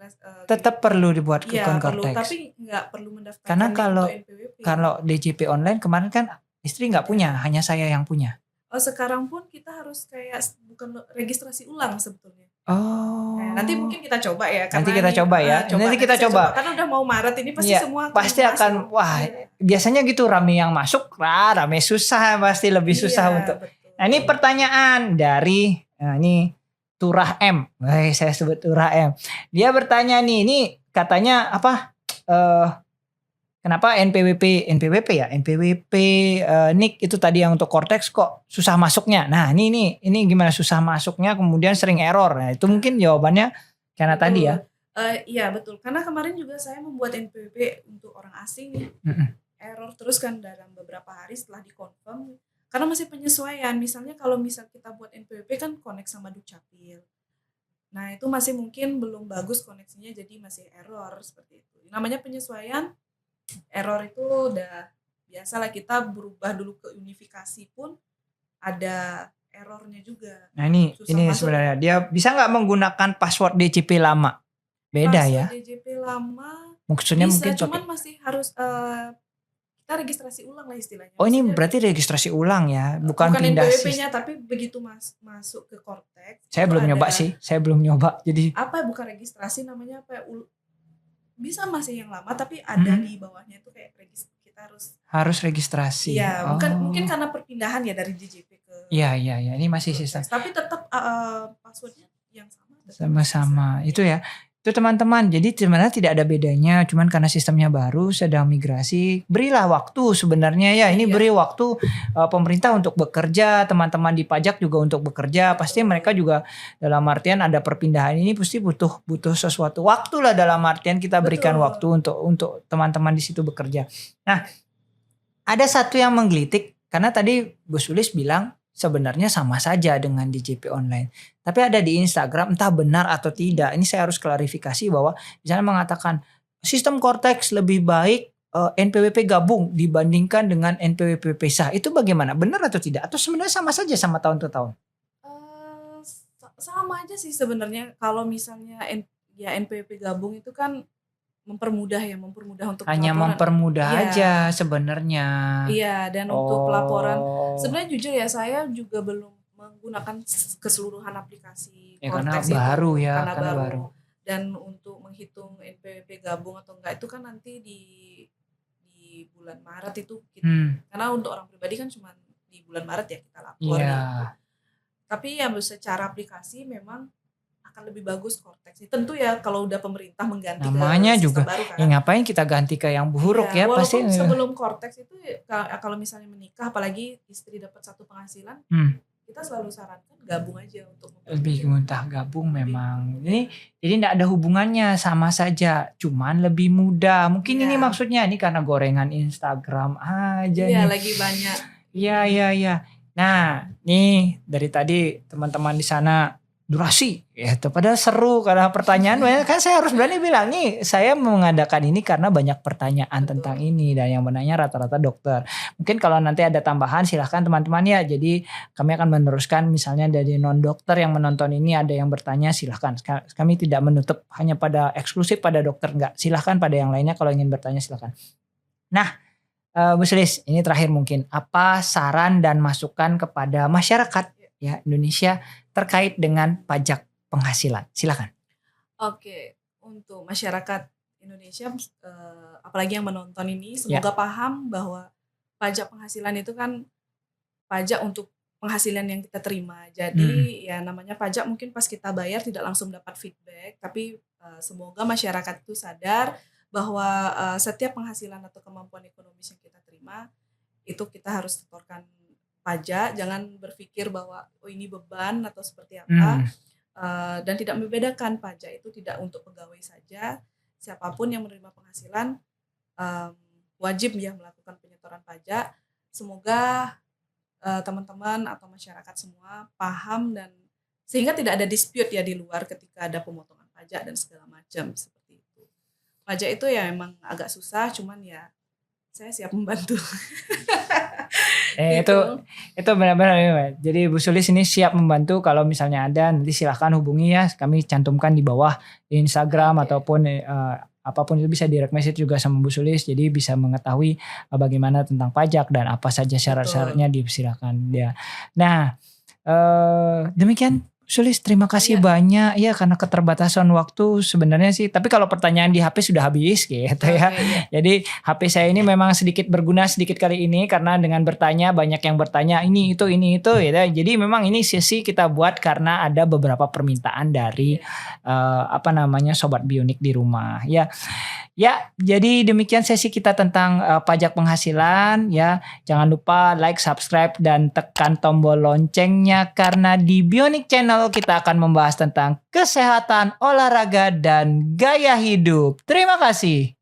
A: Tetap perlu dibuat akun
B: perlu,
A: Cortex.
B: tapi nggak perlu mendaftarkan
A: Karena
B: untuk NPWP.
A: kalau DJP online kemarin kan istri nggak punya, hanya saya yang punya.
B: Sekarang pun kita harus kayak bukan registrasi ulang sebetulnya.
A: Oh.
B: Nah, nanti mungkin kita coba ya.
A: Nanti kita coba ya. Nanti kita coba.
B: Karena udah mau Maret ini pasti semua
A: pasti akan masuk. Wah, biasanya gitu rame yang masuk, rame susah pasti lebih susah untuk. Betul. Nah, ini pertanyaan dari ini Turah M. Saya sebut Turah M. Dia bertanya nih, ini katanya apa? Kenapa NPWP ya? NPWP NIK itu tadi yang untuk Cortex kok susah masuknya. Nah, ini gimana susah masuknya kemudian sering error. Nah, itu mungkin jawabannya karena betul. Tadi ya.
B: Iya, betul. Karena kemarin juga saya membuat NPWP untuk orang asing nih. Error terus kan dalam beberapa hari setelah dikonfirm. Karena masih penyesuaian. Misalnya kalau kita buat NPWP kan connect sama Dukcapil. Nah, itu masih mungkin belum bagus koneksinya jadi masih error seperti itu. Namanya penyesuaian. Error itu udah biasalah, kita berubah dulu ke unifikasi pun ada errornya juga.
A: Nah ini sebenarnya dia bisa nggak menggunakan password DJP lama? Beda password ya.
B: DJP lama
A: maksudnya
B: bisa,
A: mungkin
B: cuman masih harus kita registrasi ulang lah istilahnya.
A: Oh ini berarti registrasi ulang ya, bukan pindah
B: NPWP-nya, tapi begitu masuk ke Cortex.
A: Saya belum nyoba sih, Jadi
B: bukan registrasi, namanya apa? Bisa masih yang lama tapi ada di bawahnya itu kayak kita harus registrasi. Iya, mungkin karena perpindahan ya dari DJP ke.
A: Iya. Ini masih sistem.
B: Tapi tetap passwordnya yang
A: sama. Sama. Itu ya. Itu teman-teman. Jadi sebenarnya tidak ada bedanya. Cuman karena sistemnya baru sedang migrasi. Berilah waktu sebenarnya ya. Ini beri waktu pemerintah untuk bekerja. Teman-teman di pajak juga untuk bekerja. Pasti mereka juga dalam artian ada perpindahan ini pasti butuh sesuatu waktu lah, dalam artian kita berikan waktu untuk teman-teman di situ bekerja. Nah, ada satu yang menggelitik. Karena tadi Gus Sulis bilang sebenarnya sama saja dengan DJP online. Tapi ada di Instagram, entah benar atau tidak. Ini saya harus klarifikasi bahwa misalnya mengatakan sistem Cortex lebih baik NPWP gabung dibandingkan dengan NPWP pisah. Itu bagaimana? Benar atau tidak? Atau sebenarnya sama saja sama tahun ke tahun?
B: Sama aja sih sebenarnya. Kalau misalnya NPWP gabung itu kan mempermudah untuk
A: hanya pelaporan. Mempermudah aja sebenarnya.
B: Iya, dan untuk pelaporan sebenarnya jujur ya, saya juga belum menggunakan keseluruhan aplikasi
A: Ya karena
B: Cortex itu
A: baru ya,
B: karena
A: karena
B: baru.
A: baru.
B: Dan untuk menghitung NPWP gabung atau enggak itu kan nanti di bulan Maret itu karena untuk orang pribadi kan cuma di bulan Maret ya kita lapor
A: Iya.
B: gitu. Tapi ya secara aplikasi memang akan lebih bagus Cortex. Tentu ya kalau udah pemerintah mengganti
A: Namanya
B: ke
A: juga,
B: sistem baru kan.
A: ya ngapain kita ganti ke yang buruk
B: Iya,
A: ya pasti.
B: walaupun sebelum Cortex itu kalau misalnya menikah apalagi istri dapat satu penghasilan, kita selalu sarankan gabung aja untuk
A: Lebih mudah gabung memang. Ini jadi enggak ada hubungannya, sama saja, cuman lebih mudah. Mungkin ini
B: Iya.
A: maksudnya ini karena gorengan Instagram aja
B: Iya,
A: nih.
B: lagi banyak.
A: Iya. Nah, nih dari tadi teman-teman di sana durasi ya, padahal seru karena pertanyaan banyak kan saya harus berani bilang nih saya mengadakan ini karena banyak pertanyaan tentang ini dan yang bertanya rata-rata dokter. Mungkin kalau nanti ada tambahan silahkan teman-teman ya. Jadi kami akan meneruskan misalnya dari non dokter yang menonton ini ada yang bertanya silahkan. Kami tidak menutup hanya pada eksklusif pada dokter enggak. Silahkan pada yang lainnya kalau ingin bertanya silahkan. Nah, Bu Sulis, ini terakhir mungkin apa saran dan masukan kepada masyarakat ya Indonesia terkait dengan pajak penghasilan? Silakan.
B: Oke, untuk masyarakat Indonesia apalagi yang menonton ini semoga paham bahwa pajak penghasilan itu kan pajak untuk penghasilan yang kita terima. Jadi ya namanya pajak mungkin pas kita bayar tidak langsung dapat feedback, tapi semoga masyarakat itu sadar bahwa setiap penghasilan atau kemampuan ekonomis yang kita terima itu kita harus setorkan pajak, jangan berpikir bahwa oh ini beban atau seperti apa. Dan tidak membedakan pajak itu tidak untuk pegawai saja, siapapun yang menerima penghasilan wajib ya melakukan penyetoran pajak. Semoga teman-teman atau masyarakat semua paham dan sehingga tidak ada dispute ya di luar ketika ada pemotongan pajak dan segala macam seperti itu. Pajak itu ya emang agak susah, cuman ya saya siap membantu.
A: Itu benar-benar. Jadi Bu Sulis ini siap membantu kalau misalnya ada nanti silahkan hubungi ya. Kami cantumkan di bawah di Instagram ataupun apapun itu bisa direct message juga sama Bu Sulis. Jadi bisa mengetahui bagaimana tentang pajak dan apa saja syarat-syaratnya dipersilakan dia. Nah, demikian Sulis, terima kasih banyak ya karena keterbatasan waktu sebenarnya sih. Tapi kalau pertanyaan di HP sudah habis gitu ya. Jadi HP saya ini memang sedikit berguna sedikit kali ini karena dengan bertanya banyak yang bertanya ini itu ya. Jadi memang ini sesi kita buat karena ada beberapa permintaan dari sobat bionik di rumah ya. Ya, jadi demikian sesi kita tentang pajak penghasilan ya. Jangan lupa like, subscribe dan tekan tombol loncengnya karena di Bionic Channel kita akan membahas tentang kesehatan, olahraga dan gaya hidup. Terima kasih.